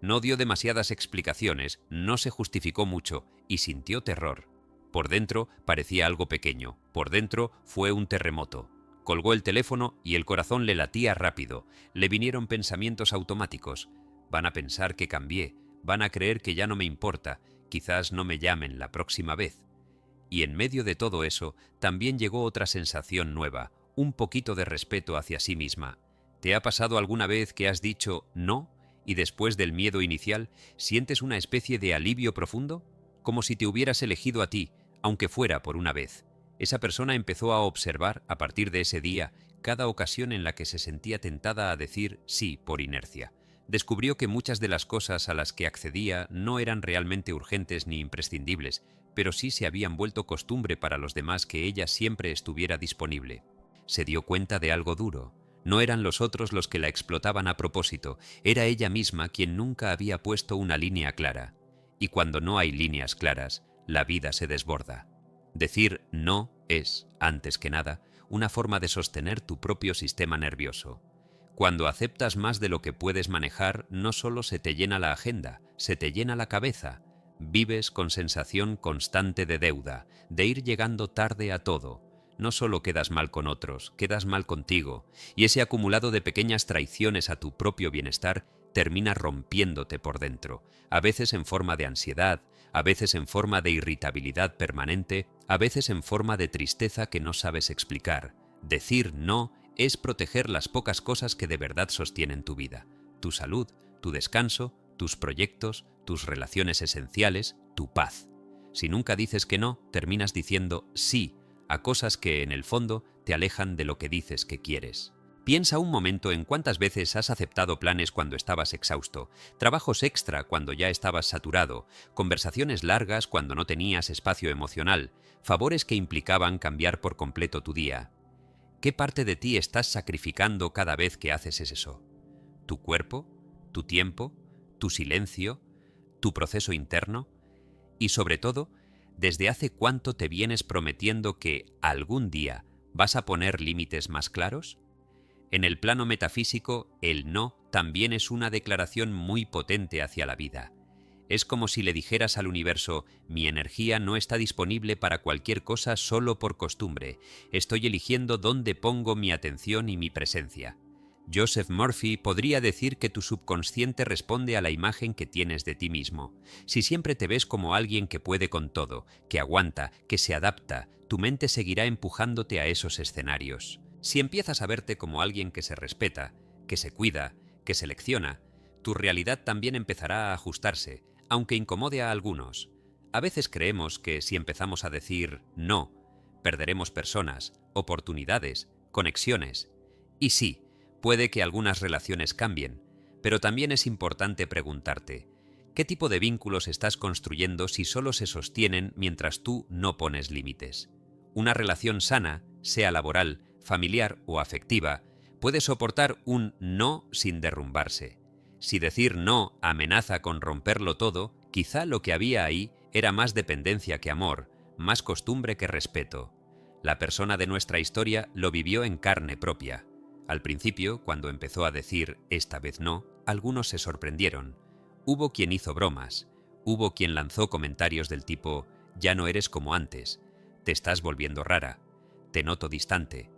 No dio demasiadas explicaciones, no se justificó mucho y sintió terror. Por dentro parecía algo pequeño, por dentro fue un terremoto. Colgó el teléfono y el corazón le latía rápido. Le vinieron pensamientos automáticos. Van a pensar que cambié, van a creer que ya no me importa, quizás no me llamen la próxima vez. Y en medio de todo eso, también llegó otra sensación nueva, un poquito de respeto hacia sí misma. ¿Te ha pasado alguna vez que has dicho no y después del miedo inicial sientes una especie de alivio profundo? Como si te hubieras elegido a ti, aunque fuera por una vez. Esa persona empezó a observar, a partir de ese día, cada ocasión en la que se sentía tentada a decir sí por inercia. Descubrió que muchas de las cosas a las que accedía no eran realmente urgentes ni imprescindibles, pero sí se habían vuelto costumbre para los demás que ella siempre estuviera disponible. Se dio cuenta de algo duro. No eran los otros los que la explotaban a propósito, era ella misma quien nunca había puesto una línea clara. Y cuando no hay líneas claras, la vida se desborda. Decir no es, antes que nada, una forma de sostener tu propio sistema nervioso. Cuando aceptas más de lo que puedes manejar, no solo se te llena la agenda, se te llena la cabeza. Vives con sensación constante de deuda, de ir llegando tarde a todo. No solo quedas mal con otros, quedas mal contigo, y ese acumulado de pequeñas traiciones a tu propio bienestar termina rompiéndote por dentro, a veces en forma de ansiedad, a veces en forma de irritabilidad permanente, a veces en forma de tristeza que no sabes explicar. Decir no es proteger las pocas cosas que de verdad sostienen tu vida, tu salud, tu descanso, tus proyectos, tus relaciones esenciales, tu paz. Si nunca dices que no, terminas diciendo sí a cosas que, en el fondo, te alejan de lo que dices que quieres. Piensa un momento en cuántas veces has aceptado planes cuando estabas exhausto, trabajos extra cuando ya estabas saturado, conversaciones largas cuando no tenías espacio emocional, favores que implicaban cambiar por completo tu día. ¿Qué parte de ti estás sacrificando cada vez que haces eso? ¿Tu cuerpo? ¿Tu tiempo? ¿Tu silencio? ¿Tu proceso interno? Y sobre todo, ¿desde hace cuánto te vienes prometiendo que algún día vas a poner límites más claros? En el plano metafísico, el no también es una declaración muy potente hacia la vida. Es como si le dijeras al universo: mi energía no está disponible para cualquier cosa solo por costumbre. Estoy eligiendo dónde pongo mi atención y mi presencia. Joseph Murphy podría decir que tu subconsciente responde a la imagen que tienes de ti mismo. Si siempre te ves como alguien que puede con todo, que aguanta, que se adapta, tu mente seguirá empujándote a esos escenarios. Si empiezas a verte como alguien que se respeta, que se cuida, que selecciona, tu realidad también empezará a ajustarse, aunque incomode a algunos. A veces creemos que si empezamos a decir no, perderemos personas, oportunidades, conexiones. Y sí, puede que algunas relaciones cambien, pero también es importante preguntarte: ¿qué tipo de vínculos estás construyendo si solo se sostienen mientras tú no pones límites? Una relación sana, sea laboral, familiar o afectiva, puede soportar un no sin derrumbarse. Si decir no amenaza con romperlo todo, quizá lo que había ahí era más dependencia que amor, más costumbre que respeto. La persona de nuestra historia lo vivió en carne propia. Al principio, cuando empezó a decir esta vez no, algunos se sorprendieron. Hubo quien hizo bromas, hubo quien lanzó comentarios del tipo: ya no eres como antes, te estás volviendo rara, te noto distante.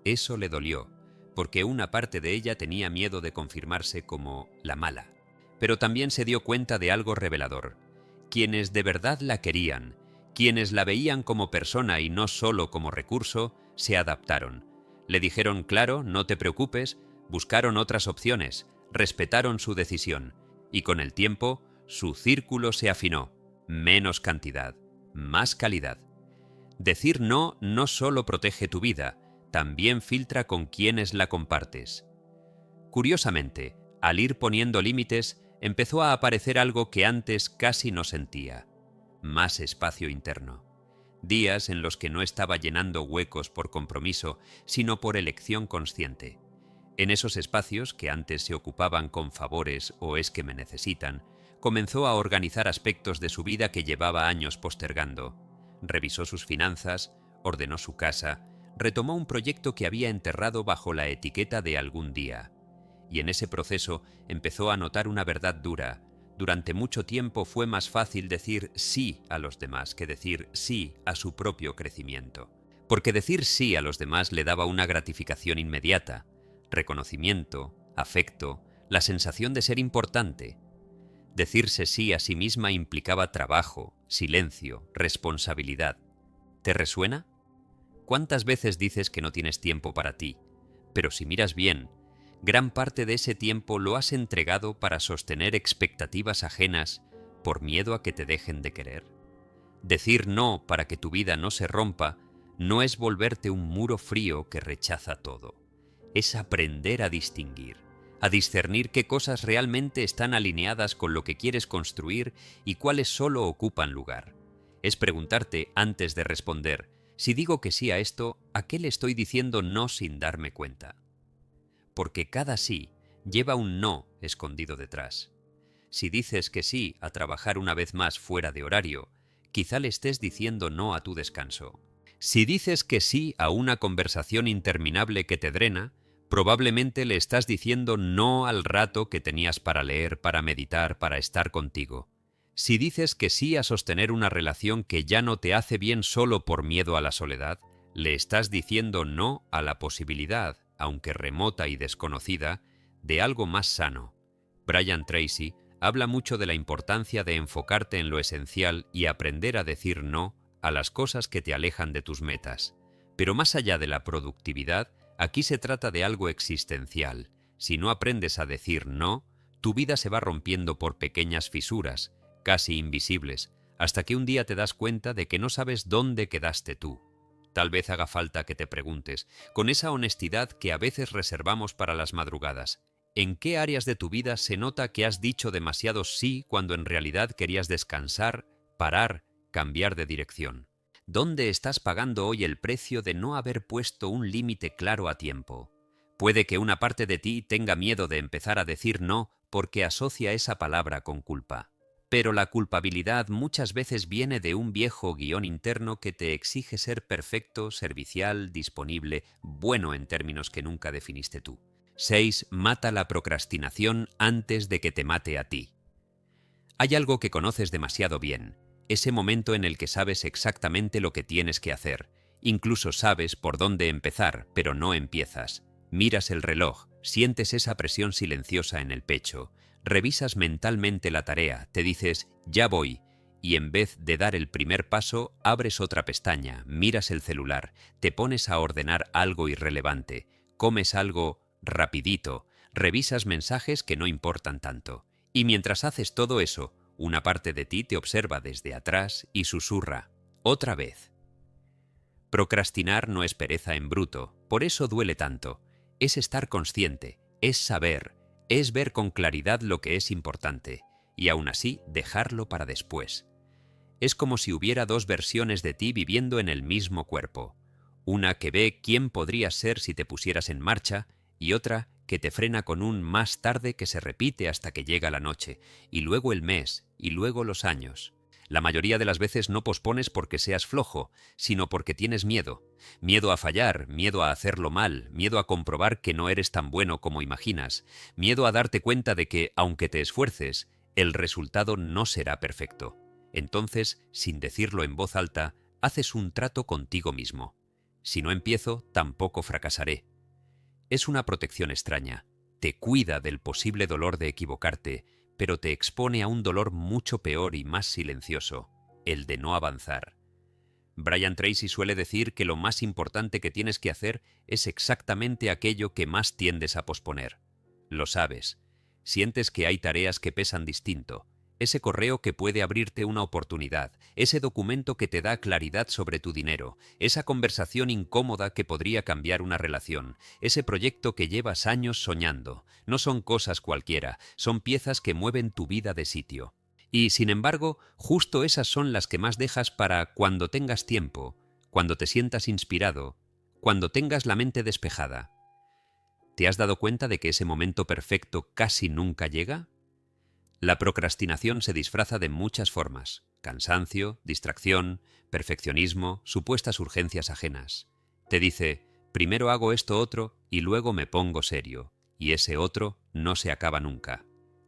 Eso le dolió, porque una parte de ella tenía miedo de confirmarse como la mala. Pero también se dio cuenta de algo revelador. Quienes de verdad la querían, quienes la veían como persona y no solo como recurso, se adaptaron. Le dijeron: claro, no te preocupes, buscaron otras opciones, respetaron su decisión, y con el tiempo, su círculo se afinó. Menos cantidad, más calidad. Decir no no solo protege tu vida, también filtra con quienes la compartes. Curiosamente, al ir poniendo límites, empezó a aparecer algo que antes casi no sentía: más espacio interno. Días en los que no estaba llenando huecos por compromiso, sino por elección consciente. En esos espacios, que antes se ocupaban con favores o es que me necesitan, comenzó a organizar aspectos de su vida que llevaba años postergando. Revisó sus finanzas, ordenó su casa, retomó un proyecto que había enterrado bajo la etiqueta de algún día. Y en ese proceso empezó a notar una verdad dura: durante mucho tiempo fue más fácil decir sí a los demás que decir sí a su propio crecimiento. Porque decir sí a los demás le daba una gratificación inmediata, reconocimiento, afecto, la sensación de ser importante. Decirse sí a sí misma implicaba trabajo, silencio, responsabilidad. ¿Te resuena? ¿Cuántas veces dices que no tienes tiempo para ti? Pero si miras bien, gran parte de ese tiempo lo has entregado para sostener expectativas ajenas por miedo a que te dejen de querer. Decir no para que tu vida no se rompa no es volverte un muro frío que rechaza todo. Es aprender a distinguir, a discernir qué cosas realmente están alineadas con lo que quieres construir y cuáles solo ocupan lugar. Es preguntarte antes de responder, si digo que sí a esto, ¿a qué le estoy diciendo no sin darme cuenta? Porque cada sí lleva un no escondido detrás. Si dices que sí a trabajar una vez más fuera de horario, quizá le estés diciendo no a tu descanso. Si dices que sí a una conversación interminable que te drena, probablemente le estás diciendo no al rato que tenías para leer, para meditar, para estar contigo. Si dices que sí a sostener una relación que ya no te hace bien solo por miedo a la soledad, le estás diciendo no a la posibilidad, aunque remota y desconocida, de algo más sano. Brian Tracy habla mucho de la importancia de enfocarte en lo esencial y aprender a decir no a las cosas que te alejan de tus metas. Pero más allá de la productividad, aquí se trata de algo existencial. Si no aprendes a decir no, tu vida se va rompiendo por pequeñas fisuras, casi invisibles, hasta que un día te das cuenta de que no sabes dónde quedaste tú. Tal vez haga falta que te preguntes, con esa honestidad que a veces reservamos para las madrugadas, ¿en qué áreas de tu vida se nota que has dicho demasiado sí cuando en realidad querías descansar, parar, cambiar de dirección? ¿Dónde estás pagando hoy el precio de no haber puesto un límite claro a tiempo? Puede que una parte de ti tenga miedo de empezar a decir no porque asocia esa palabra con culpa. Pero la culpabilidad muchas veces viene de un viejo guión interno que te exige ser perfecto, servicial, disponible, bueno en términos que nunca definiste tú. 6. Mata la procrastinación antes de que te mate a ti. Hay algo que conoces demasiado bien, ese momento en el que sabes exactamente lo que tienes que hacer. Incluso sabes por dónde empezar, pero no empiezas. Miras el reloj, sientes esa presión silenciosa en el pecho, revisas mentalmente la tarea, te dices, ya voy, y en vez de dar el primer paso, abres otra pestaña, miras el celular, te pones a ordenar algo irrelevante, comes algo rapidito, revisas mensajes que no importan tanto. Y mientras haces todo eso, una parte de ti te observa desde atrás y susurra, otra vez. Procrastinar no es pereza en bruto, por eso duele tanto. Es estar consciente, es saber, es ver con claridad lo que es importante, y aún así dejarlo para después. Es como si hubiera dos versiones de ti viviendo en el mismo cuerpo. Una que ve quién podrías ser si te pusieras en marcha, y otra que te frena con un más tarde que se repite hasta que llega la noche, y luego el mes, y luego los años. La mayoría de las veces no pospones porque seas flojo, sino porque tienes miedo. Miedo a fallar, miedo a hacerlo mal, miedo a comprobar que no eres tan bueno como imaginas, miedo a darte cuenta de que, aunque te esfuerces, el resultado no será perfecto. Entonces, sin decirlo en voz alta, haces un trato contigo mismo. Si no empiezo, tampoco fracasaré. Es una protección extraña. Te cuida del posible dolor de equivocarte, pero te expone a un dolor mucho peor y más silencioso, el de no avanzar. Brian Tracy suele decir que lo más importante que tienes que hacer es exactamente aquello que más tiendes a posponer. Lo sabes. Sientes que hay tareas que pesan distinto. Ese correo que puede abrirte una oportunidad, ese documento que te da claridad sobre tu dinero, esa conversación incómoda que podría cambiar una relación, ese proyecto que llevas años soñando. No son cosas cualquiera, son piezas que mueven tu vida de sitio. Y, sin embargo, justo esas son las que más dejas para cuando tengas tiempo, cuando te sientas inspirado, cuando tengas la mente despejada. ¿Te has dado cuenta de que ese momento perfecto casi nunca llega? La procrastinación se disfraza de muchas formas: cansancio, distracción, perfeccionismo, supuestas urgencias ajenas. Te dice, primero hago esto otro y luego me pongo serio, y ese otro no se acaba nunca.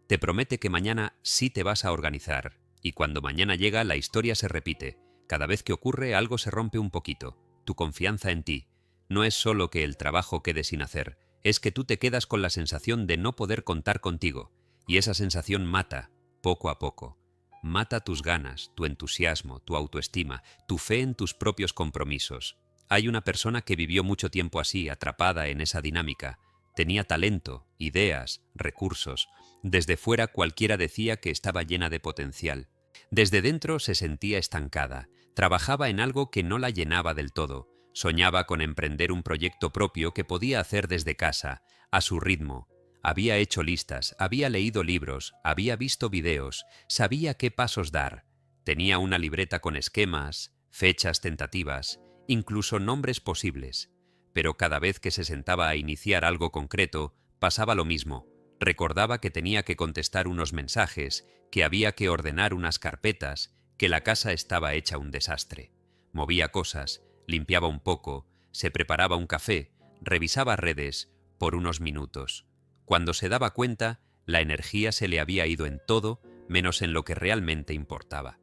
Te promete que mañana sí te vas a organizar, y cuando mañana llega la historia se repite. Cada vez que ocurre algo se rompe un poquito. tu confianza en ti. No es solo que el trabajo quede sin hacer, es que tú te quedas con la sensación de no poder contar contigo, y esa sensación mata, poco a poco. Mata tus ganas, tu entusiasmo, tu autoestima, tu fe en tus propios compromisos. Hay una persona que vivió mucho tiempo así, atrapada en esa dinámica. Tenía talento, ideas, recursos. Desde fuera cualquiera decía que estaba llena de potencial. Desde dentro se sentía estancada. Trabajaba en algo que no la llenaba del todo. Soñaba con emprender un proyecto propio que podía hacer desde casa, a su ritmo. Había hecho listas, había leído libros, había visto videos, sabía qué pasos dar. Tenía una libreta con esquemas, fechas tentativas, incluso nombres posibles. Pero cada vez que se sentaba a iniciar algo concreto, pasaba lo mismo. Recordaba que tenía que contestar unos mensajes, que había que ordenar unas carpetas, que la casa estaba hecha un desastre. Movía cosas, limpiaba un poco, se preparaba un café, revisaba redes, por unos minutos. Cuando se daba cuenta, la energía se le había ido en todo, menos en lo que realmente importaba.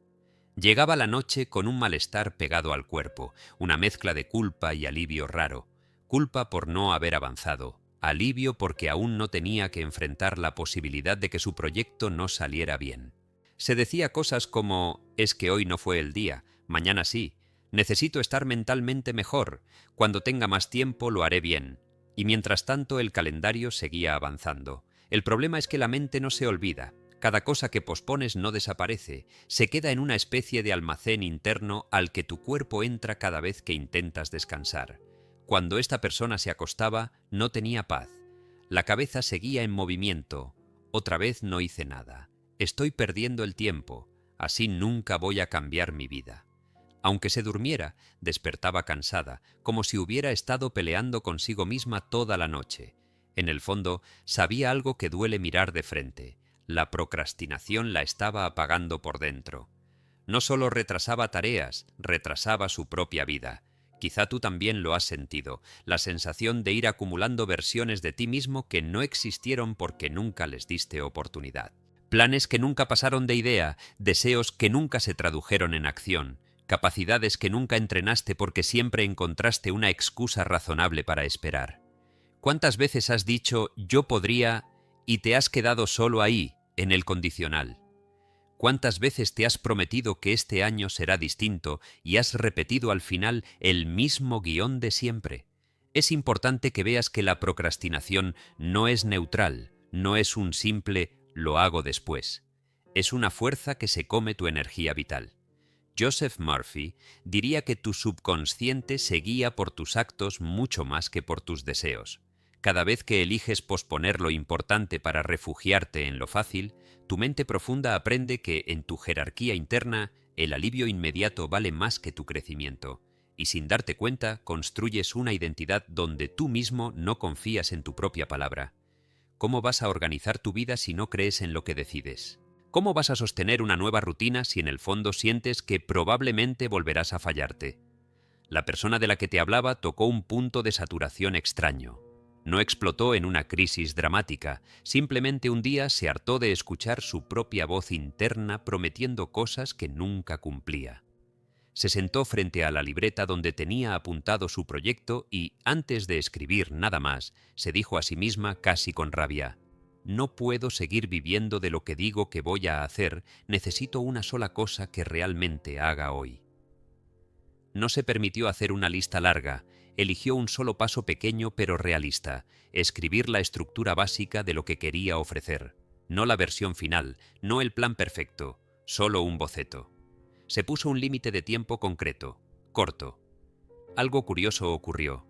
Llegaba la noche con un malestar pegado al cuerpo, una mezcla de culpa y alivio raro. Culpa por no haber avanzado, alivio porque aún no tenía que enfrentar la posibilidad de que su proyecto no saliera bien. Se decía cosas como: es que hoy no fue el día, mañana sí, necesito estar mentalmente mejor, cuando tenga más tiempo lo haré bien. Y mientras tanto el calendario seguía avanzando. El problema es que la mente no se olvida. Cada cosa que pospones no desaparece, se queda en una especie de almacén interno al que tu cuerpo entra cada vez que intentas descansar. Cuando esta persona se acostaba, no tenía paz. La cabeza seguía en movimiento. Otra vez no hice nada. Estoy perdiendo el tiempo. Así nunca voy a cambiar mi vida. Aunque se durmiera, despertaba cansada, como si hubiera estado peleando consigo misma toda la noche. En el fondo, sabía algo que duele mirar de frente. La procrastinación la estaba apagando por dentro. No solo retrasaba tareas, retrasaba su propia vida. Quizá tú también lo has sentido, la sensación de ir acumulando versiones de ti mismo que no existieron porque nunca les diste oportunidad. Planes que nunca pasaron de idea, deseos que nunca se tradujeron en acción, capacidades que nunca entrenaste porque siempre encontraste una excusa razonable para esperar. ¿Cuántas veces has dicho «yo podría» y te has quedado solo ahí, en el condicional? ¿Cuántas veces te has prometido que este año será distinto y has repetido al final el mismo guión de siempre? Es importante que veas que la procrastinación no es neutral, no es un simple «lo hago después». Es una fuerza que se come tu energía vital. Joseph Murphy diría que tu subconsciente se guía por tus actos mucho más que por tus deseos. Cada vez que eliges posponer lo importante para refugiarte en lo fácil, tu mente profunda aprende que en tu jerarquía interna el alivio inmediato vale más que tu crecimiento, y sin darte cuenta construyes una identidad donde tú mismo no confías en tu propia palabra. ¿Cómo vas a organizar tu vida si no crees en lo que decides? ¿Cómo vas a sostener una nueva rutina si en el fondo sientes que probablemente volverás a fallarte? La persona de la que te hablaba tocó un punto de saturación extraño. No explotó en una crisis dramática, simplemente un día se hartó de escuchar su propia voz interna prometiendo cosas que nunca cumplía. Se sentó frente a la libreta donde tenía apuntado su proyecto y, antes de escribir nada más, se dijo a sí misma casi con rabia: «No puedo seguir viviendo de lo que digo que voy a hacer, necesito una sola cosa que realmente haga hoy». No se permitió hacer una lista larga, eligió un solo paso pequeño pero realista: escribir la estructura básica de lo que quería ofrecer. No la versión final, no el plan perfecto, solo un boceto. Se puso un límite de tiempo concreto, corto. Algo curioso ocurrió.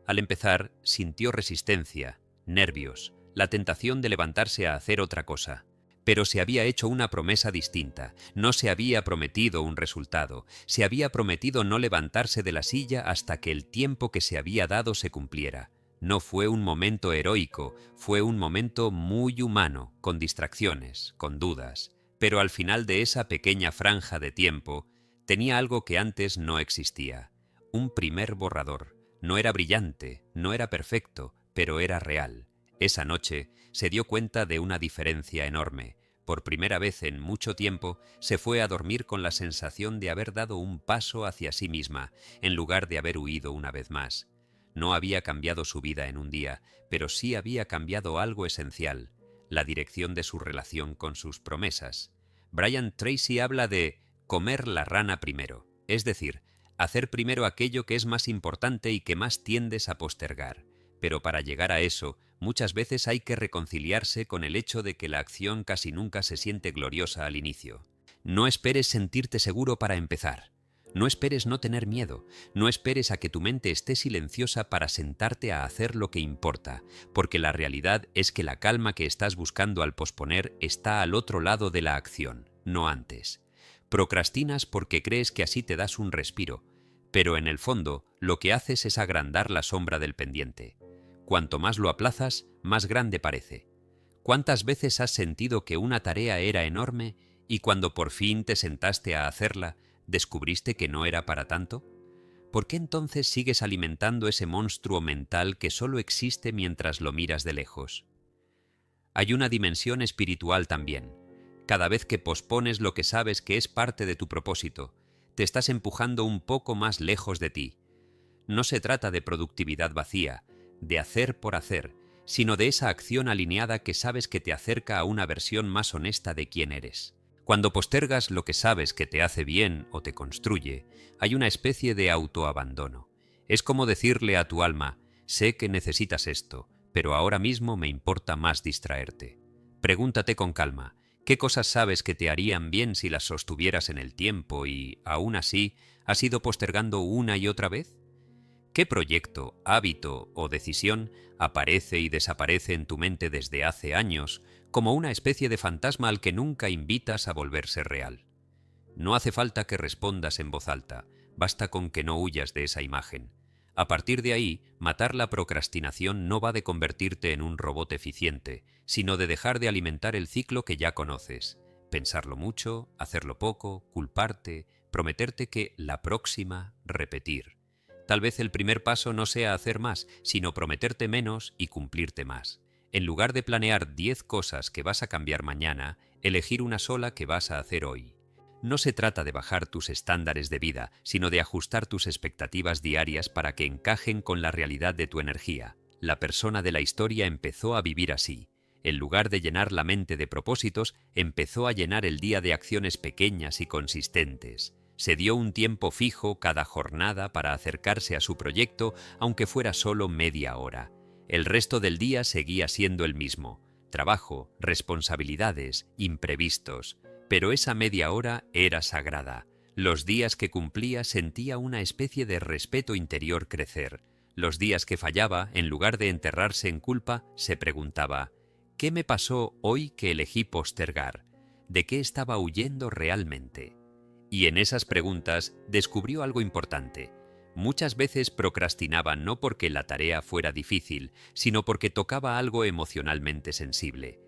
Al empezar, sintió resistencia, nervios, la tentación de levantarse a hacer otra cosa. Pero se había hecho una promesa distinta, no se había prometido un resultado, se había prometido no levantarse de la silla hasta que el tiempo que se había dado se cumpliera. No fue un momento heroico, fue un momento muy humano, con distracciones, con dudas. Pero al final de esa pequeña franja de tiempo, tenía algo que antes no existía. Un primer borrador. No era brillante, no era perfecto, pero era real. Esa noche se dio cuenta de una diferencia enorme. Por primera vez en mucho tiempo, se fue a dormir con la sensación de haber dado un paso hacia sí misma, en lugar de haber huido una vez más. No había cambiado su vida en un día, pero sí había cambiado algo esencial: la dirección de su relación con sus promesas. Brian Tracy habla de comer la rana primero, es decir, hacer primero aquello que es más importante y que más tiendes a postergar. Pero para llegar a eso, muchas veces hay que reconciliarse con el hecho de que la acción casi nunca se siente gloriosa al inicio. No esperes sentirte seguro para empezar. No esperes no tener miedo. No esperes a que tu mente esté silenciosa para sentarte a hacer lo que importa, porque la realidad es que la calma que estás buscando al posponer está al otro lado de la acción, no antes. Procrastinas porque crees que así te das un respiro, pero en el fondo lo que haces es agrandar la sombra del pendiente. Cuanto más lo aplazas, más grande parece. ¿Cuántas veces has sentido que una tarea era enorme y cuando por fin te sentaste a hacerla, descubriste que no era para tanto? ¿Por qué entonces sigues alimentando ese monstruo mental que solo existe mientras lo miras de lejos? Hay una dimensión espiritual también. Cada vez que pospones lo que sabes que es parte de tu propósito, te estás empujando un poco más lejos de ti. No se trata de productividad vacía, de hacer por hacer, sino de esa acción alineada que sabes que te acerca a una versión más honesta de quién eres. Cuando postergas lo que sabes que te hace bien o te construye, hay una especie de autoabandono. Es como decirle a tu alma: sé que necesitas esto, pero ahora mismo me importa más distraerte. Pregúntate con calma: ¿qué cosas sabes que te harían bien si las sostuvieras en el tiempo y, aún así, has ido postergando una y otra vez? ¿Qué proyecto, hábito o decisión aparece y desaparece en tu mente desde hace años, como una especie de fantasma al que nunca invitas a volverse real? No hace falta que respondas en voz alta, basta con que no huyas de esa imagen. A partir de ahí, matar la procrastinación no va de convertirte en un robot eficiente, sino de dejar de alimentar el ciclo que ya conoces. Pensarlo mucho, hacerlo poco, culparte, prometerte que la próxima, repetir. Tal vez el primer paso no sea hacer más, sino prometerte menos y cumplirte más. En lugar de planear 10 cosas que vas a cambiar mañana, elegir una sola que vas a hacer hoy. No se trata de bajar tus estándares de vida, sino de ajustar tus expectativas diarias para que encajen con la realidad de tu energía. La persona de la historia empezó a vivir así. En lugar de llenar la mente de propósitos, empezó a llenar el día de acciones pequeñas y consistentes. Se dio un tiempo fijo cada jornada para acercarse a su proyecto, aunque fuera solo media hora. El resto del día seguía siendo el mismo: trabajo, responsabilidades, imprevistos. Pero esa media hora era sagrada. Los días que cumplía sentía una especie de respeto interior crecer. Los días que fallaba, en lugar de enterrarse en culpa, se preguntaba: ¿qué me pasó hoy que elegí postergar? ¿De qué estaba huyendo realmente? Y en esas preguntas descubrió algo importante. Muchas veces procrastinaba no porque la tarea fuera difícil, sino porque tocaba algo emocionalmente sensible.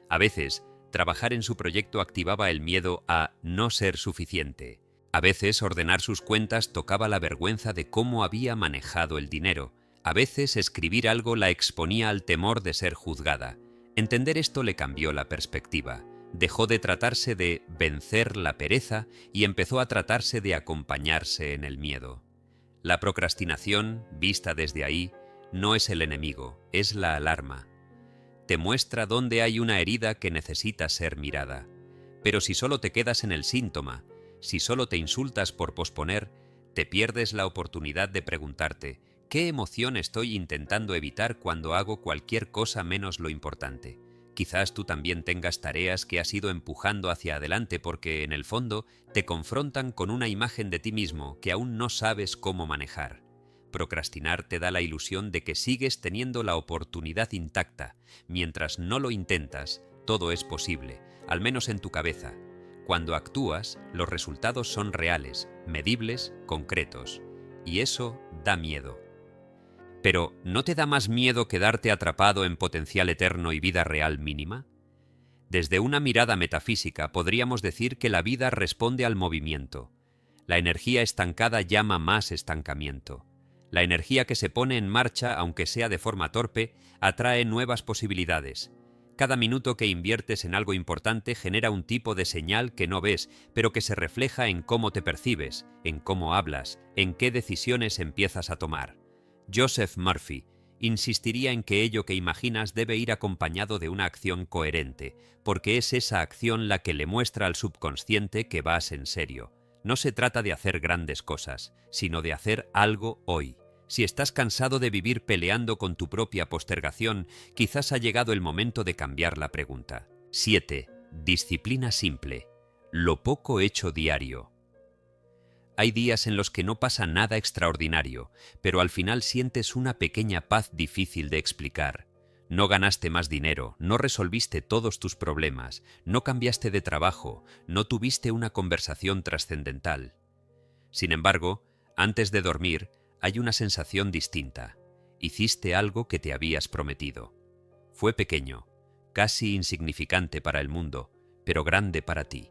A veces, trabajar en su proyecto activaba el miedo a no ser suficiente. A veces, ordenar sus cuentas tocaba la vergüenza de cómo había manejado el dinero. A veces, escribir algo la exponía al temor de ser juzgada. Entender esto le cambió la perspectiva. Dejó de tratarse de vencer la pereza y empezó a tratarse de acompañarse en el miedo. La procrastinación, vista desde ahí, no es el enemigo, es la alarma. Te muestra dónde hay una herida que necesita ser mirada. Pero si solo te quedas en el síntoma, si solo te insultas por posponer, te pierdes la oportunidad de preguntarte: ¿qué emoción estoy intentando evitar cuando hago cualquier cosa menos lo importante? Quizás tú también tengas tareas que has ido empujando hacia adelante porque, en el fondo, te confrontan con una imagen de ti mismo que aún no sabes cómo manejar. Procrastinar te da la ilusión de que sigues teniendo la oportunidad intacta. Mientras no lo intentas, todo es posible, al menos en tu cabeza. Cuando actúas, los resultados son reales, medibles, concretos. Y eso da miedo. Pero, ¿no te da más miedo quedarte atrapado en potencial eterno y vida real mínima? Desde una mirada metafísica podríamos decir que la vida responde al movimiento. La energía estancada llama más estancamiento. La energía que se pone en marcha, aunque sea de forma torpe, atrae nuevas posibilidades. Cada minuto que inviertes en algo importante genera un tipo de señal que no ves, pero que se refleja en cómo te percibes, en cómo hablas, en qué decisiones empiezas a tomar. Joseph Murphy insistiría en que ello que imaginas debe ir acompañado de una acción coherente, porque es esa acción la que le muestra al subconsciente que vas en serio. No se trata de hacer grandes cosas, sino de hacer algo hoy. Si estás cansado de vivir peleando con tu propia postergación, quizás ha llegado el momento de cambiar la pregunta. 7. Disciplina simple. Lo poco hecho diario. Hay días en los que no pasa nada extraordinario, pero al final sientes una pequeña paz difícil de explicar. No ganaste más dinero, no resolviste todos tus problemas, no cambiaste de trabajo, no tuviste una conversación trascendental. Sin embargo, antes de dormir, hay una sensación distinta. Hiciste algo que te habías prometido. Fue pequeño, casi insignificante para el mundo, pero grande para ti.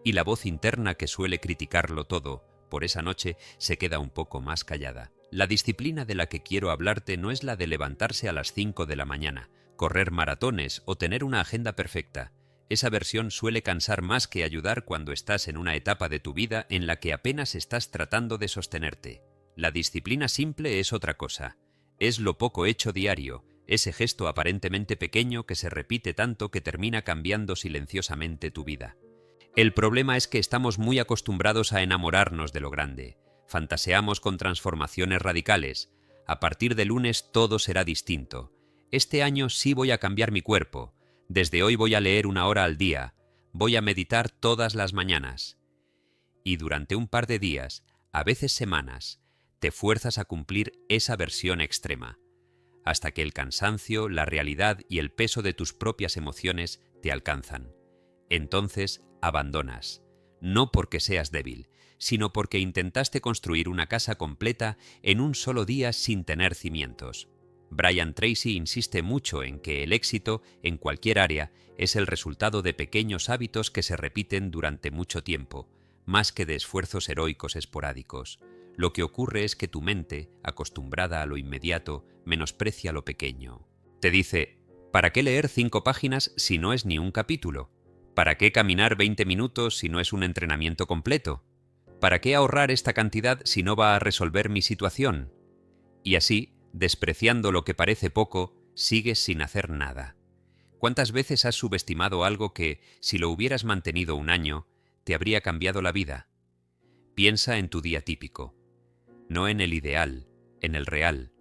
Y la voz interna que suele criticarlo todo, por esa noche se queda un poco más callada. La disciplina de la que quiero hablarte no es la de levantarse a las 5 de la mañana, correr maratones o tener una agenda perfecta. Esa versión suele cansar más que ayudar cuando estás en una etapa de tu vida en la que apenas estás tratando de sostenerte. La disciplina simple es otra cosa. Es lo poco hecho diario, ese gesto aparentemente pequeño que se repite tanto que termina cambiando silenciosamente tu vida. El problema es que estamos muy acostumbrados a enamorarnos de lo grande. Fantaseamos con transformaciones radicales. A partir de lunes todo será distinto. Este año sí voy a cambiar mi cuerpo. Desde hoy voy a leer 1 hora al día. Voy a meditar todas las mañanas. Y durante un par de días, a veces semanas, te fuerzas a cumplir esa versión extrema, hasta que el cansancio, la realidad y el peso de tus propias emociones te alcanzan. Entonces abandonas, no porque seas débil, sino porque intentaste construir una casa completa en un solo día sin tener cimientos. Brian Tracy insiste mucho en que el éxito, en cualquier área, es el resultado de pequeños hábitos que se repiten durante mucho tiempo, más que de esfuerzos heroicos esporádicos. Lo que ocurre es que tu mente, acostumbrada a lo inmediato, menosprecia lo pequeño. Te dice, ¿para qué leer 5 páginas si no es ni un capítulo? ¿Para qué caminar 20 minutos si no es un entrenamiento completo? ¿Para qué ahorrar esta cantidad si no va a resolver mi situación? Y así, despreciando lo que parece poco, sigues sin hacer nada. ¿Cuántas veces has subestimado algo que, si lo hubieras mantenido 1 año, te habría cambiado la vida? Piensa en tu día típico. No en el ideal, en el real.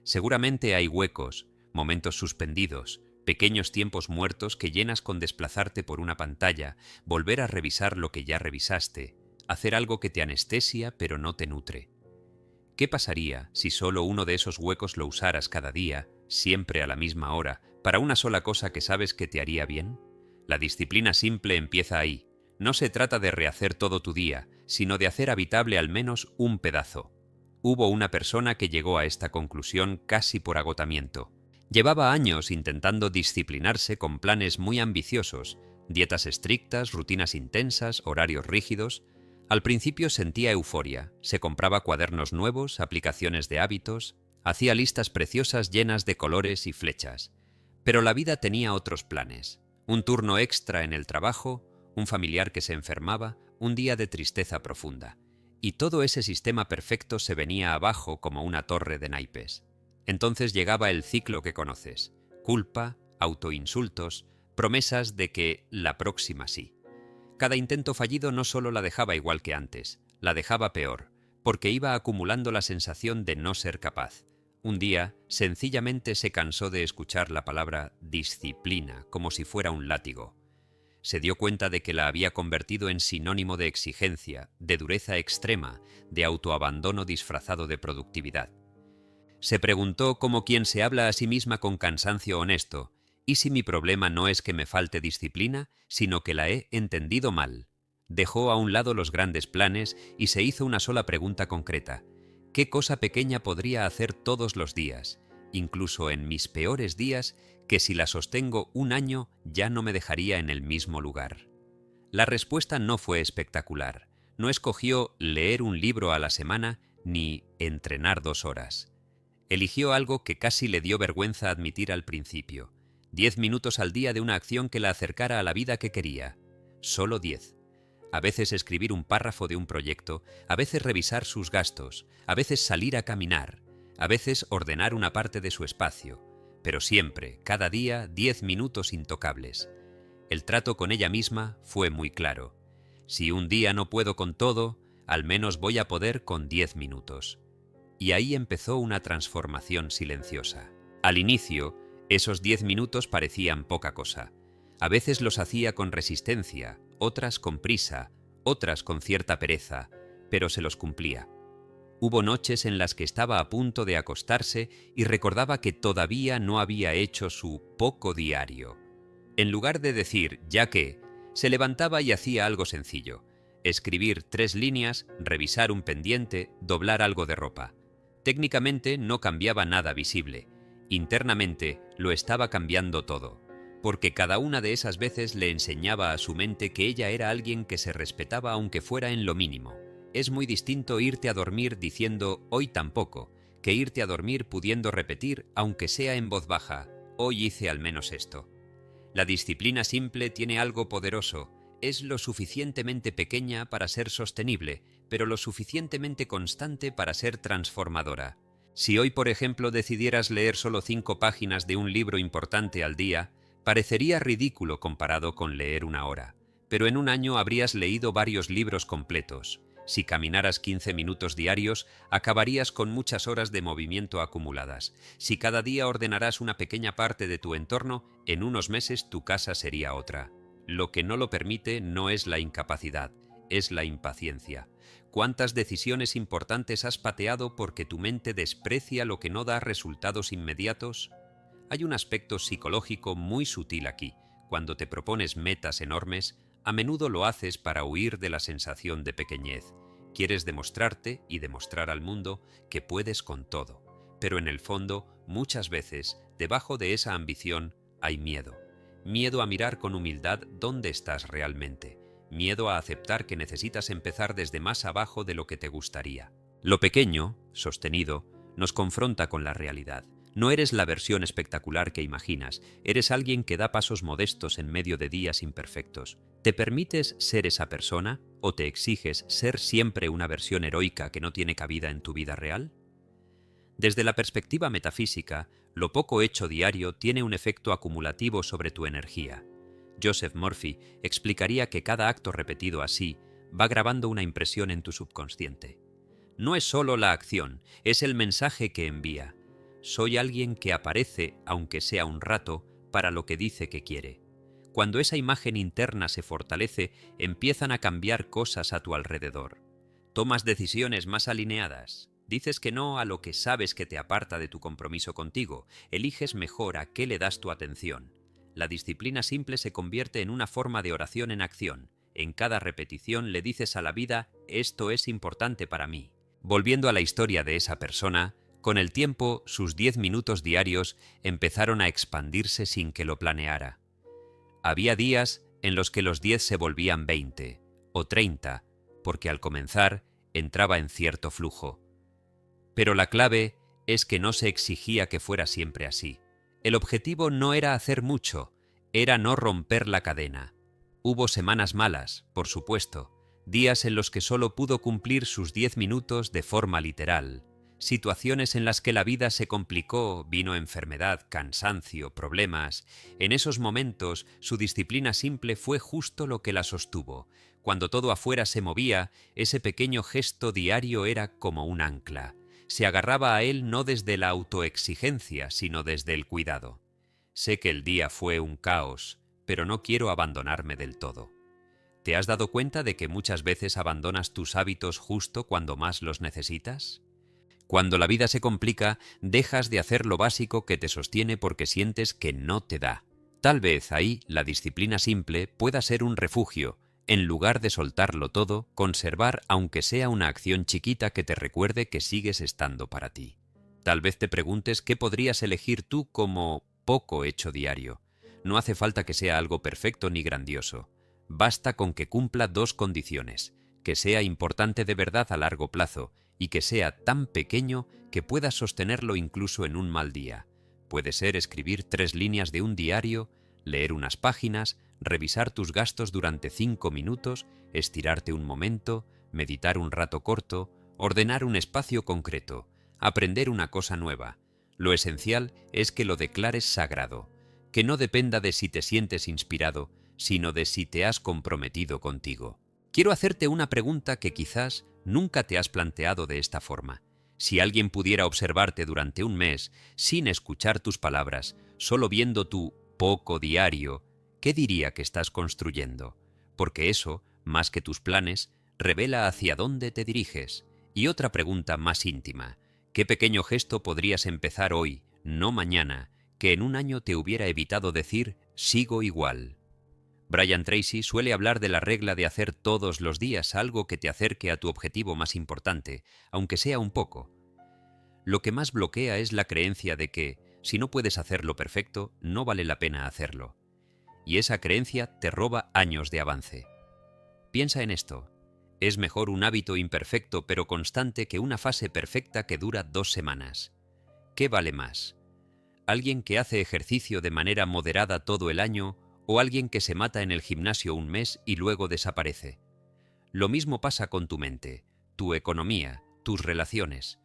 Seguramente hay huecos, momentos suspendidos, pequeños tiempos muertos que llenas con desplazarte por una pantalla, volver a revisar lo que ya revisaste, hacer algo que te anestesia pero no te nutre. ¿Qué pasaría si solo uno de esos huecos lo usaras cada día, siempre a la misma hora, para una sola cosa que sabes que te haría bien? La disciplina simple empieza ahí. No se trata de rehacer todo tu día, sino de hacer habitable al menos un pedazo. Hubo una persona que llegó a esta conclusión casi por agotamiento. Llevaba años intentando disciplinarse con planes muy ambiciosos, dietas estrictas, rutinas intensas, horarios rígidos. Al principio sentía euforia, se compraba cuadernos nuevos, aplicaciones de hábitos, hacía listas preciosas llenas de colores y flechas. Pero la vida tenía otros planes. Un turno extra en el trabajo, un familiar que se enfermaba, un día de tristeza profunda. Y todo ese sistema perfecto se venía abajo como una torre de naipes. Entonces llegaba el ciclo que conoces: culpa, autoinsultos, promesas de que la próxima sí. Cada intento fallido no solo la dejaba igual que antes, la dejaba peor, porque iba acumulando la sensación de no ser capaz. Un día, sencillamente se cansó de escuchar la palabra disciplina como si fuera un látigo. Se dio cuenta de que la había convertido en sinónimo de exigencia, de dureza extrema, de autoabandono disfrazado de productividad. Se preguntó como quien se habla a sí misma con cansancio honesto: ¿y si mi problema no es que me falte disciplina, sino que la he entendido mal? Dejó a un lado los grandes planes y se hizo una sola pregunta concreta: ¿qué cosa pequeña podría hacer todos los días, incluso en mis peores días, que si la sostengo 1 año ya no me dejaría en el mismo lugar? La respuesta no fue espectacular. No escogió leer un libro a la semana ni entrenar 2 horas. Eligió algo que casi le dio vergüenza admitir al principio: 10 minutos al día de una acción que la acercara a la vida que quería. Solo 10. A veces escribir un párrafo de un proyecto, a veces revisar sus gastos, a veces salir a caminar, a veces ordenar una parte de su espacio, pero siempre, cada día, 10 minutos intocables. El trato con ella misma fue muy claro. Si un día no puedo con todo, al menos voy a poder con 10 minutos. Y ahí empezó una transformación silenciosa. Al inicio, esos 10 minutos parecían poca cosa. A veces los hacía con resistencia, otras con prisa, otras con cierta pereza, pero se los cumplía. Hubo noches en las que estaba a punto de acostarse y recordaba que todavía no había hecho su poco diario. En lugar de decir «ya que», se levantaba y hacía algo sencillo. Escribir 3 líneas, revisar un pendiente, doblar algo de ropa. Técnicamente no cambiaba nada visible. Internamente lo estaba cambiando todo, porque cada una de esas veces le enseñaba a su mente que ella era alguien que se respetaba aunque fuera en lo mínimo. Es muy distinto irte a dormir diciendo «hoy tampoco», que irte a dormir pudiendo repetir, aunque sea en voz baja, «hoy hice al menos esto». La disciplina simple tiene algo poderoso. Es lo suficientemente pequeña para ser sostenible, pero lo suficientemente constante para ser transformadora. Si hoy, por ejemplo, decidieras leer solo 5 páginas de un libro importante al día, parecería ridículo comparado con leer 1 hora. Pero en un año habrías leído varios libros completos. Si caminaras 15 minutos diarios, acabarías con muchas horas de movimiento acumuladas. Si cada día ordenarás una pequeña parte de tu entorno, en unos meses tu casa sería otra. Lo que no lo permite no es la incapacidad, es la impaciencia. ¿Cuántas decisiones importantes has pateado porque tu mente desprecia lo que no da resultados inmediatos? Hay un aspecto psicológico muy sutil aquí. Cuando te propones metas enormes, a menudo lo haces para huir de la sensación de pequeñez. Quieres demostrarte y demostrar al mundo que puedes con todo. Pero en el fondo, muchas veces, debajo de esa ambición, hay miedo. Miedo a mirar con humildad dónde estás realmente. Miedo a aceptar que necesitas empezar desde más abajo de lo que te gustaría. Lo pequeño, sostenido, nos confronta con la realidad. No eres la versión espectacular que imaginas, eres alguien que da pasos modestos en medio de días imperfectos. ¿Te permites ser esa persona o te exiges ser siempre una versión heroica que no tiene cabida en tu vida real? Desde la perspectiva metafísica, lo poco hecho diario tiene un efecto acumulativo sobre tu energía. Joseph Murphy explicaría que cada acto repetido así va grabando una impresión en tu subconsciente. No es solo la acción, es el mensaje que envía. Soy alguien que aparece, aunque sea un rato, para lo que dice que quiere. Cuando esa imagen interna se fortalece, empiezan a cambiar cosas a tu alrededor. Tomas decisiones más alineadas. Dices que no a lo que sabes que te aparta de tu compromiso contigo. Eliges mejor a qué le das tu atención. La disciplina simple se convierte en una forma de oración en acción. En cada repetición le dices a la vida, esto es importante para mí. Volviendo a la historia de esa persona, con el tiempo, sus 10 minutos diarios empezaron a expandirse sin que lo planeara. Había días en los que los 10 se volvían 20 o 30, porque al comenzar entraba en cierto flujo. Pero la clave es que no se exigía que fuera siempre así. El objetivo no era hacer mucho, era no romper la cadena. Hubo semanas malas, por supuesto, días en los que solo pudo cumplir sus 10 minutos de forma literal. Situaciones en las que la vida se complicó, vino enfermedad, cansancio, problemas. En esos momentos, su disciplina simple fue justo lo que la sostuvo. Cuando todo afuera se movía, ese pequeño gesto diario era como un ancla. Se agarraba a él no desde la autoexigencia, sino desde el cuidado. Sé que el día fue un caos, pero no quiero abandonarme del todo. ¿Te has dado cuenta de que muchas veces abandonas tus hábitos justo cuando más los necesitas? Cuando la vida se complica, dejas de hacer lo básico que te sostiene porque sientes que no te da. Tal vez ahí la disciplina simple pueda ser un refugio. En lugar de soltarlo todo, conservar aunque sea una acción chiquita que te recuerde que sigues estando para ti. Tal vez te preguntes qué podrías elegir tú como poco hecho diario. No hace falta que sea algo perfecto ni grandioso. Basta con que cumpla 2 condiciones: que sea importante de verdad a largo plazo y que sea tan pequeño que puedas sostenerlo incluso en un mal día. Puede ser escribir 3 líneas de un diario, leer unas páginas, revisar tus gastos durante 5 minutos, estirarte un momento, meditar un rato corto, ordenar un espacio concreto, aprender una cosa nueva. Lo esencial es que lo declares sagrado, que no dependa de si te sientes inspirado, sino de si te has comprometido contigo. Quiero hacerte una pregunta que quizás nunca te has planteado de esta forma. Si alguien pudiera observarte durante un mes, sin escuchar tus palabras, solo viendo tu poco diario, ¿qué diría que estás construyendo? Porque eso, más que tus planes, revela hacia dónde te diriges. Y otra pregunta más íntima: ¿qué pequeño gesto podrías empezar hoy, no mañana, que en un año te hubiera evitado decir «sigo igual»? Brian Tracy suele hablar de la regla de hacer todos los días algo que te acerque a tu objetivo más importante, aunque sea un poco. Lo que más bloquea es la creencia de que, si no puedes hacerlo perfecto, no vale la pena hacerlo. Y esa creencia te roba años de avance. Piensa en esto. Es mejor un hábito imperfecto pero constante que una fase perfecta que dura 2 semanas. ¿Qué vale más? ¿Alguien que hace ejercicio de manera moderada todo el año o alguien que se mata en el gimnasio un mes y luego desaparece? Lo mismo pasa con tu mente, tu economía, tus relaciones.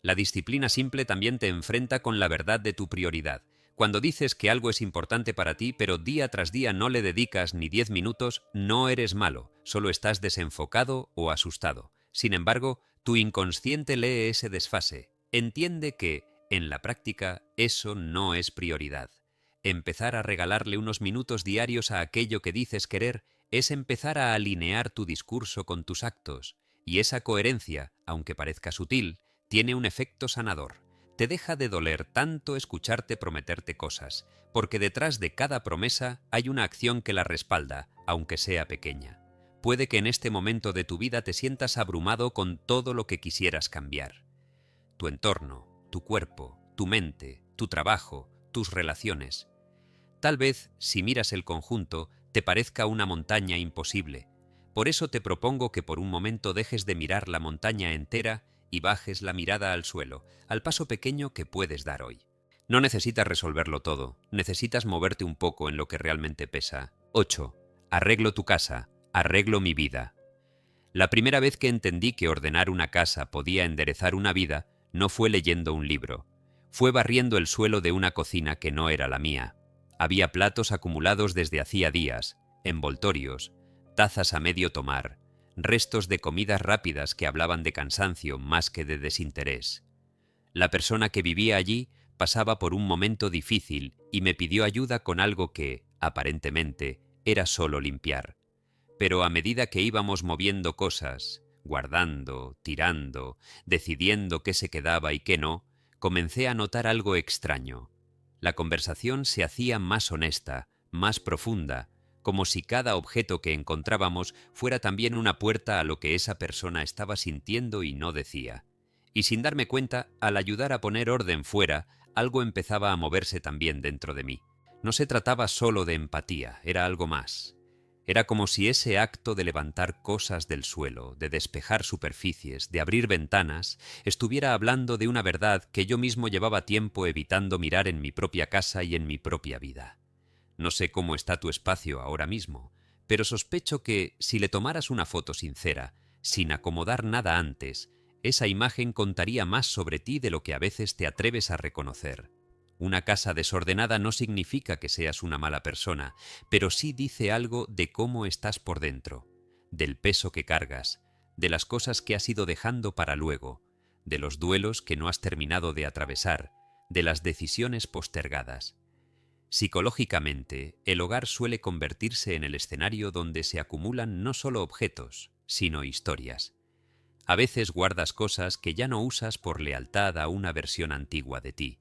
La disciplina simple también te enfrenta con la verdad de tu prioridad. Cuando dices que algo es importante para ti, pero día tras día no le dedicas ni 10 minutos, no eres malo, solo estás desenfocado o asustado. Sin embargo, tu inconsciente lee ese desfase. Entiende que, en la práctica, eso no es prioridad. Empezar a regalarle unos minutos diarios a aquello que dices querer es empezar a alinear tu discurso con tus actos. Y esa coherencia, aunque parezca sutil, tiene un efecto sanador. Te deja de doler tanto escucharte prometerte cosas, porque detrás de cada promesa hay una acción que la respalda, aunque sea pequeña. Puede que en este momento de tu vida te sientas abrumado con todo lo que quisieras cambiar. Tu entorno, tu cuerpo, tu mente, tu trabajo, tus relaciones. Tal vez, si miras el conjunto, te parezca una montaña imposible. Por eso te propongo que por un momento dejes de mirar la montaña entera y bajes la mirada al suelo, al paso pequeño que puedes dar hoy. No necesitas resolverlo todo, necesitas moverte un poco en lo que realmente pesa. 8. Arreglo tu casa, arreglo mi vida. La primera vez que entendí que ordenar una casa podía enderezar una vida, no fue leyendo un libro. Fue barriendo el suelo de una cocina que no era la mía. Había platos acumulados desde hacía días, envoltorios, tazas a medio tomar, restos de comidas rápidas que hablaban de cansancio más que de desinterés. La persona que vivía allí pasaba por un momento difícil y me pidió ayuda con algo que, aparentemente, era solo limpiar. Pero a medida que íbamos moviendo cosas, guardando, tirando, decidiendo qué se quedaba y qué no, comencé a notar algo extraño. La conversación se hacía más honesta, más profunda, como si cada objeto que encontrábamos fuera también una puerta a lo que esa persona estaba sintiendo y no decía. Y sin darme cuenta, al ayudar a poner orden fuera, algo empezaba a moverse también dentro de mí. No se trataba solo de empatía, era algo más. Era como si ese acto de levantar cosas del suelo, de despejar superficies, de abrir ventanas, estuviera hablando de una verdad que yo mismo llevaba tiempo evitando mirar en mi propia casa y en mi propia vida. No sé cómo está tu espacio ahora mismo, pero sospecho que, si le tomaras una foto sincera, sin acomodar nada antes, esa imagen contaría más sobre ti de lo que a veces te atreves a reconocer. Una casa desordenada no significa que seas una mala persona, pero sí dice algo de cómo estás por dentro, del peso que cargas, de las cosas que has ido dejando para luego, de los duelos que no has terminado de atravesar, de las decisiones postergadas. Psicológicamente, el hogar suele convertirse en el escenario donde se acumulan no solo objetos, sino historias. A veces guardas cosas que ya no usas por lealtad a una versión antigua de ti.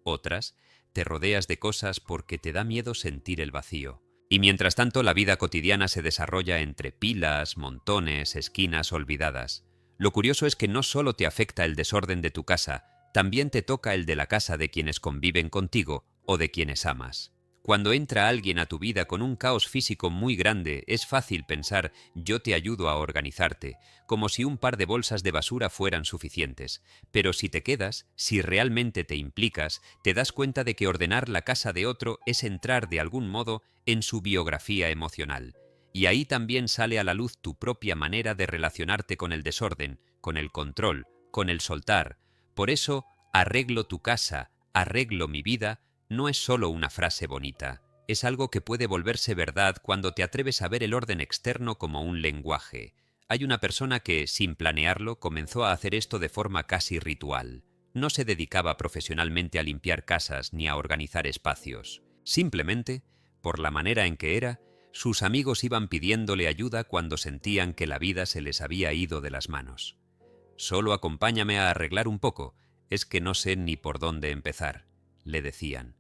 Otras, te rodeas de cosas porque te da miedo sentir el vacío. Y mientras tanto, la vida cotidiana se desarrolla entre pilas, montones, esquinas olvidadas. Lo curioso es que no solo te afecta el desorden de tu casa, también te toca el de la casa de quienes conviven contigo o de quienes amas. Cuando entra alguien a tu vida con un caos físico muy grande, es fácil pensar yo te ayudo a organizarte, como si un par de bolsas de basura fueran suficientes. Pero si te quedas, si realmente te implicas, te das cuenta de que ordenar la casa de otro es entrar de algún modo en su biografía emocional. Y ahí también sale a la luz tu propia manera de relacionarte con el desorden, con el control, con el soltar. Por eso, arreglo tu casa, arreglo mi vida, no es solo una frase bonita, es algo que puede volverse verdad cuando te atreves a ver el orden externo como un lenguaje. Hay una persona que, sin planearlo, comenzó a hacer esto de forma casi ritual. No se dedicaba profesionalmente a limpiar casas ni a organizar espacios. Simplemente, por la manera en que era, sus amigos iban pidiéndole ayuda cuando sentían que la vida se les había ido de las manos. «Solo acompáñame a arreglar un poco, es que no sé ni por dónde empezar», le decían.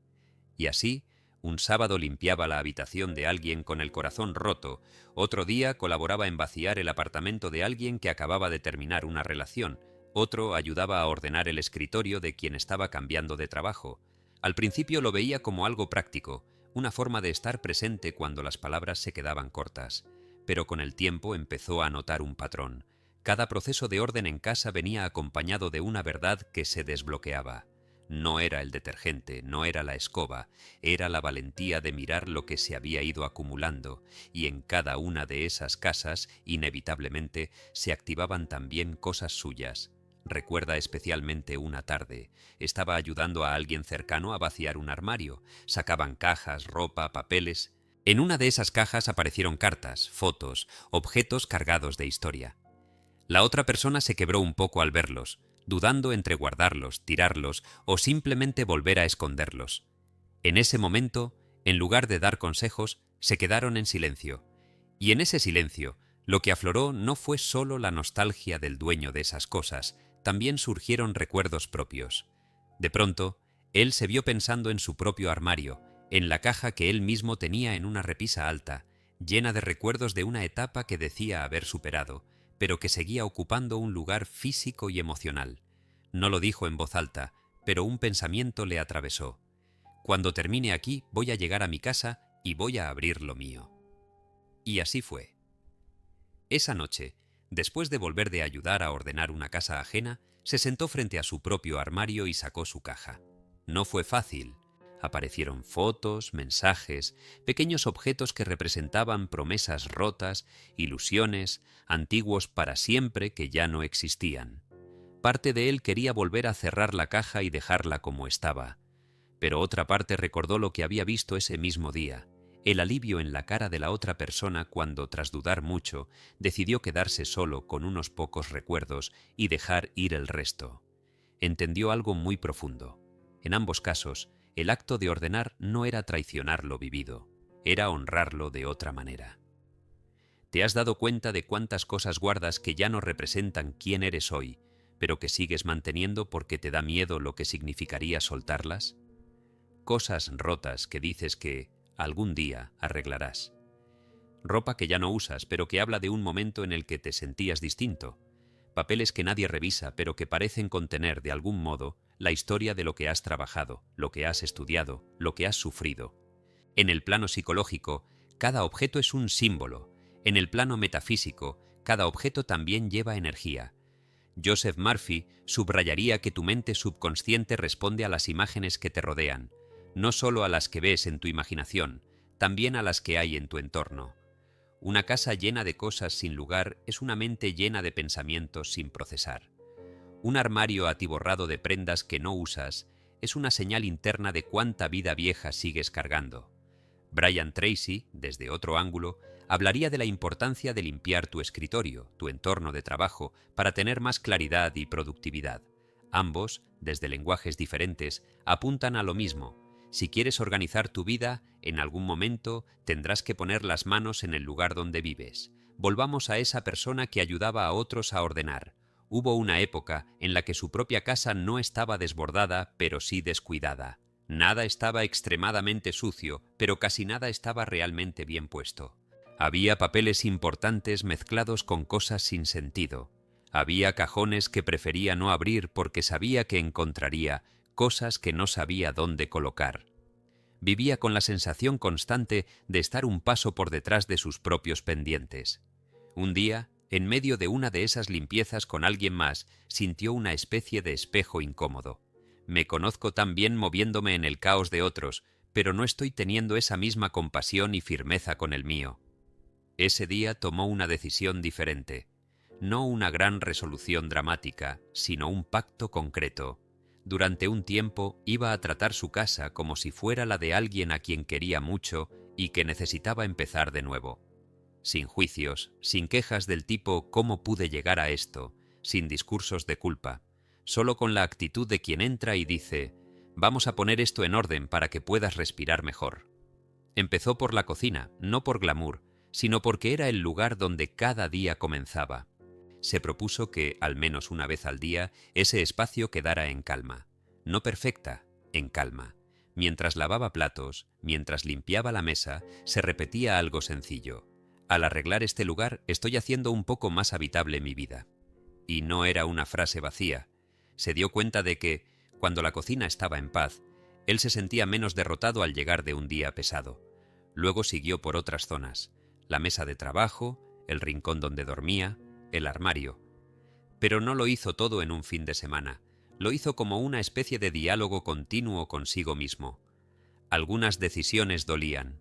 Y así, un sábado limpiaba la habitación de alguien con el corazón roto, otro día colaboraba en vaciar el apartamento de alguien que acababa de terminar una relación, otro ayudaba a ordenar el escritorio de quien estaba cambiando de trabajo. Al principio lo veía como algo práctico, una forma de estar presente cuando las palabras se quedaban cortas. Pero con el tiempo empezó a notar un patrón. Cada proceso de orden en casa venía acompañado de una verdad que se desbloqueaba. No era el detergente, no era la escoba, era la valentía de mirar lo que se había ido acumulando, y en cada una de esas casas, inevitablemente, se activaban también cosas suyas. Recuerda especialmente una tarde. Estaba ayudando a alguien cercano a vaciar un armario. Sacaban cajas, ropa, papeles. En una de esas cajas aparecieron cartas, fotos, objetos cargados de historia. La otra persona se quebró un poco al verlos, dudando entre guardarlos, tirarlos o simplemente volver a esconderlos. En ese momento, en lugar de dar consejos, se quedaron en silencio. Y en ese silencio, lo que afloró no fue solo la nostalgia del dueño de esas cosas, también surgieron recuerdos propios. De pronto, él se vio pensando en su propio armario, en la caja que él mismo tenía en una repisa alta, llena de recuerdos de una etapa que decía haber superado, pero que seguía ocupando un lugar físico y emocional. No lo dijo en voz alta, pero un pensamiento le atravesó. Cuando termine aquí, voy a llegar a mi casa y voy a abrir lo mío. Y así fue. Esa noche, después de volver de ayudar a ordenar una casa ajena, se sentó frente a su propio armario y sacó su caja. No fue fácil. Aparecieron fotos, mensajes, pequeños objetos que representaban promesas rotas, ilusiones, antiguos para siempre que ya no existían. Parte de él quería volver a cerrar la caja y dejarla como estaba. Pero otra parte recordó lo que había visto ese mismo día, el alivio en la cara de la otra persona cuando, tras dudar mucho, decidió quedarse solo con unos pocos recuerdos y dejar ir el resto. Entendió algo muy profundo. En ambos casos, el acto de ordenar no era traicionar lo vivido, era honrarlo de otra manera. ¿Te has dado cuenta de cuántas cosas guardas que ya no representan quién eres hoy, pero que sigues manteniendo porque te da miedo lo que significaría soltarlas? Cosas rotas que dices que algún día arreglarás. Ropa que ya no usas, pero que habla de un momento en el que te sentías distinto. Papeles que nadie revisa, pero que parecen contener, de algún modo, la historia de lo que has trabajado, lo que has estudiado, lo que has sufrido. En el plano psicológico, cada objeto es un símbolo. En el plano metafísico, cada objeto también lleva energía. Joseph Murphy subrayaría que tu mente subconsciente responde a las imágenes que te rodean, no solo a las que ves en tu imaginación, también a las que hay en tu entorno. Una casa llena de cosas sin lugar es una mente llena de pensamientos sin procesar. Un armario atiborrado de prendas que no usas es una señal interna de cuánta vida vieja sigues cargando. Brian Tracy, desde otro ángulo, hablaría de la importancia de limpiar tu escritorio, tu entorno de trabajo, para tener más claridad y productividad. Ambos, desde lenguajes diferentes, apuntan a lo mismo. Si quieres organizar tu vida, en algún momento tendrás que poner las manos en el lugar donde vives. Volvamos a esa persona que ayudaba a otros a ordenar. Hubo una época en la que su propia casa no estaba desbordada, pero sí descuidada. Nada estaba extremadamente sucio, pero casi nada estaba realmente bien puesto. Había papeles importantes mezclados con cosas sin sentido. Había cajones que prefería no abrir porque sabía que encontraría cosas que no sabía dónde colocar. Vivía con la sensación constante de estar un paso por detrás de sus propios pendientes. Un día, en medio de una de esas limpiezas con alguien más, sintió una especie de espejo incómodo. Me conozco tan bien moviéndome en el caos de otros, pero no estoy teniendo esa misma compasión y firmeza con el mío. Ese día tomó una decisión diferente. No una gran resolución dramática, sino un pacto concreto. Durante un tiempo iba a tratar su casa como si fuera la de alguien a quien quería mucho y que necesitaba empezar de nuevo. Sin juicios, sin quejas del tipo «¿cómo pude llegar a esto?», sin discursos de culpa, solo con la actitud de quien entra y dice «vamos a poner esto en orden para que puedas respirar mejor». Empezó por la cocina, no por glamour, sino porque era el lugar donde cada día comenzaba. Se propuso que, al menos una vez al día, ese espacio quedara en calma. No perfecta, en calma. Mientras lavaba platos, mientras limpiaba la mesa, se repetía algo sencillo. Al arreglar este lugar, estoy haciendo un poco más habitable mi vida. Y no era una frase vacía. Se dio cuenta de que, cuando la cocina estaba en paz, él se sentía menos derrotado al llegar de un día pesado. Luego siguió por otras zonas: la mesa de trabajo, el rincón donde dormía, el armario. Pero no lo hizo todo en un fin de semana. Lo hizo como una especie de diálogo continuo consigo mismo. Algunas decisiones dolían.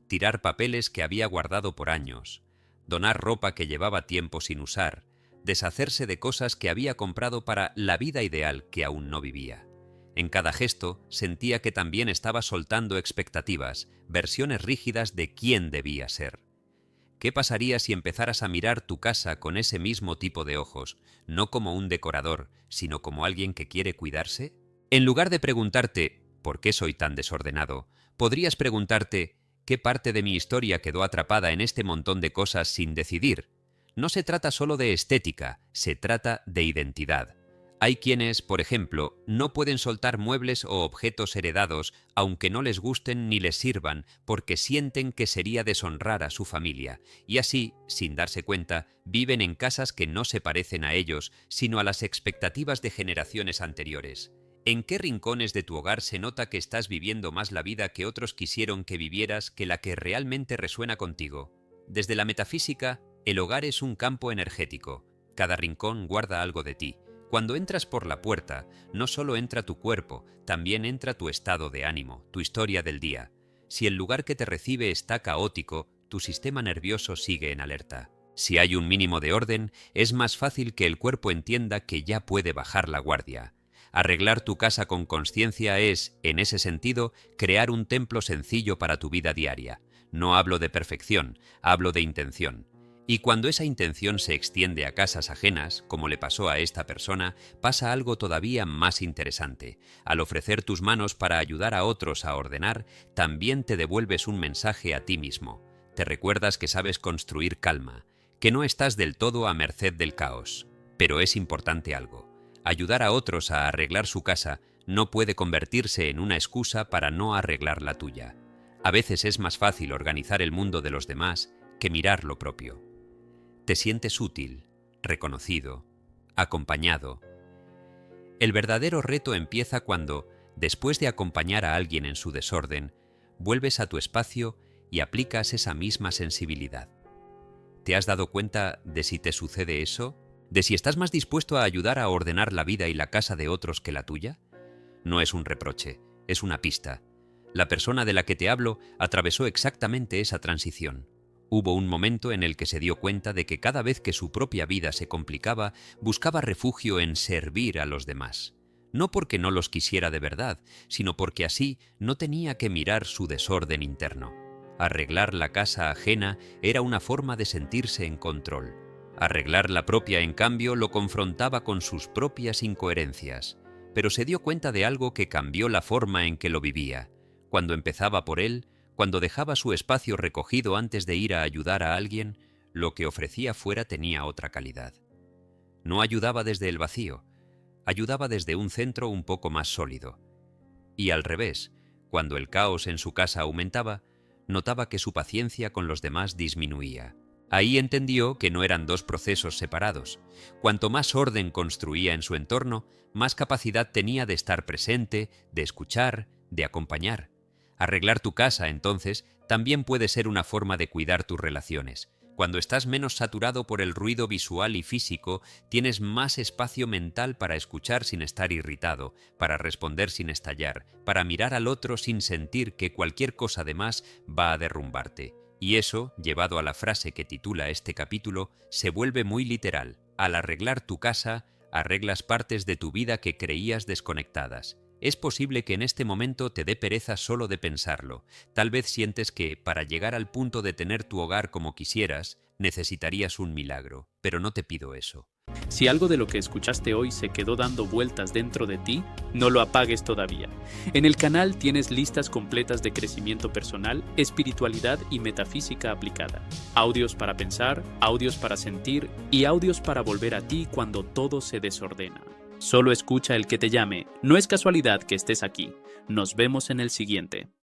Tirar papeles que había guardado por años, donar ropa que llevaba tiempo sin usar, deshacerse de cosas que había comprado para la vida ideal que aún no vivía. En cada gesto sentía que también estaba soltando expectativas, versiones rígidas de quién debía ser. ¿Qué pasaría si empezaras a mirar tu casa con ese mismo tipo de ojos, no como un decorador, sino como alguien que quiere cuidarse? En lugar de preguntarte ¿por qué soy tan desordenado?, podrías preguntarte ¿qué parte de mi historia quedó atrapada en este montón de cosas sin decidir? No se trata solo de estética, se trata de identidad. Hay quienes, por ejemplo, no pueden soltar muebles o objetos heredados aunque no les gusten ni les sirvan porque sienten que sería deshonrar a su familia, y así, sin darse cuenta, viven en casas que no se parecen a ellos, sino a las expectativas de generaciones anteriores. ¿En qué rincones de tu hogar se nota que estás viviendo más la vida que otros quisieron que vivieras que la que realmente resuena contigo? Desde la metafísica, el hogar es un campo energético. Cada rincón guarda algo de ti. Cuando entras por la puerta, no solo entra tu cuerpo, también entra tu estado de ánimo, tu historia del día. Si el lugar que te recibe está caótico, tu sistema nervioso sigue en alerta. Si hay un mínimo de orden, es más fácil que el cuerpo entienda que ya puede bajar la guardia. Arreglar tu casa con consciencia es, en ese sentido, crear un templo sencillo para tu vida diaria. No hablo de perfección, hablo de intención. Y cuando esa intención se extiende a casas ajenas, como le pasó a esta persona, pasa algo todavía más interesante. Al ofrecer tus manos para ayudar a otros a ordenar, también te devuelves un mensaje a ti mismo. Te recuerdas que sabes construir calma, que no estás del todo a merced del caos. Pero es importante algo. Ayudar a otros a arreglar su casa no puede convertirse en una excusa para no arreglar la tuya. A veces es más fácil organizar el mundo de los demás que mirar lo propio. Te sientes útil, reconocido, acompañado. El verdadero reto empieza cuando, después de acompañar a alguien en su desorden, vuelves a tu espacio y aplicas esa misma sensibilidad. ¿Te has dado cuenta de si te sucede eso? ¿De si estás más dispuesto a ayudar a ordenar la vida y la casa de otros que la tuya? No es un reproche, es una pista. La persona de la que te hablo atravesó exactamente esa transición. Hubo un momento en el que se dio cuenta de que cada vez que su propia vida se complicaba, buscaba refugio en servir a los demás. No porque no los quisiera de verdad, sino porque así no tenía que mirar su desorden interno. Arreglar la casa ajena era una forma de sentirse en control. Arreglar la propia, en cambio, lo confrontaba con sus propias incoherencias. Pero se dio cuenta de algo que cambió la forma en que lo vivía. Cuando empezaba por él, cuando dejaba su espacio recogido antes de ir a ayudar a alguien, lo que ofrecía fuera tenía otra calidad. No ayudaba desde el vacío, ayudaba desde un centro un poco más sólido. Y al revés, cuando el caos en su casa aumentaba, notaba que su paciencia con los demás disminuía. Ahí entendió que no eran dos procesos separados. Cuanto más orden construía en su entorno, más capacidad tenía de estar presente, de escuchar, de acompañar. Arreglar tu casa, entonces, también puede ser una forma de cuidar tus relaciones. Cuando estás menos saturado por el ruido visual y físico, tienes más espacio mental para escuchar sin estar irritado, para responder sin estallar, para mirar al otro sin sentir que cualquier cosa de más va a derrumbarte. Y eso, llevado a la frase que titula este capítulo, se vuelve muy literal. Al arreglar tu casa, arreglas partes de tu vida que creías desconectadas. Es posible que en este momento te dé pereza solo de pensarlo. Tal vez sientes que, para llegar al punto de tener tu hogar como quisieras, necesitarías un milagro, pero no te pido eso. Si algo de lo que escuchaste hoy se quedó dando vueltas dentro de ti, no lo apagues todavía. En el canal tienes listas completas de crecimiento personal, espiritualidad y metafísica aplicada. Audios para pensar, audios para sentir y audios para volver a ti cuando todo se desordena. Solo escucha el que te llame. No es casualidad que estés aquí. Nos vemos en el siguiente.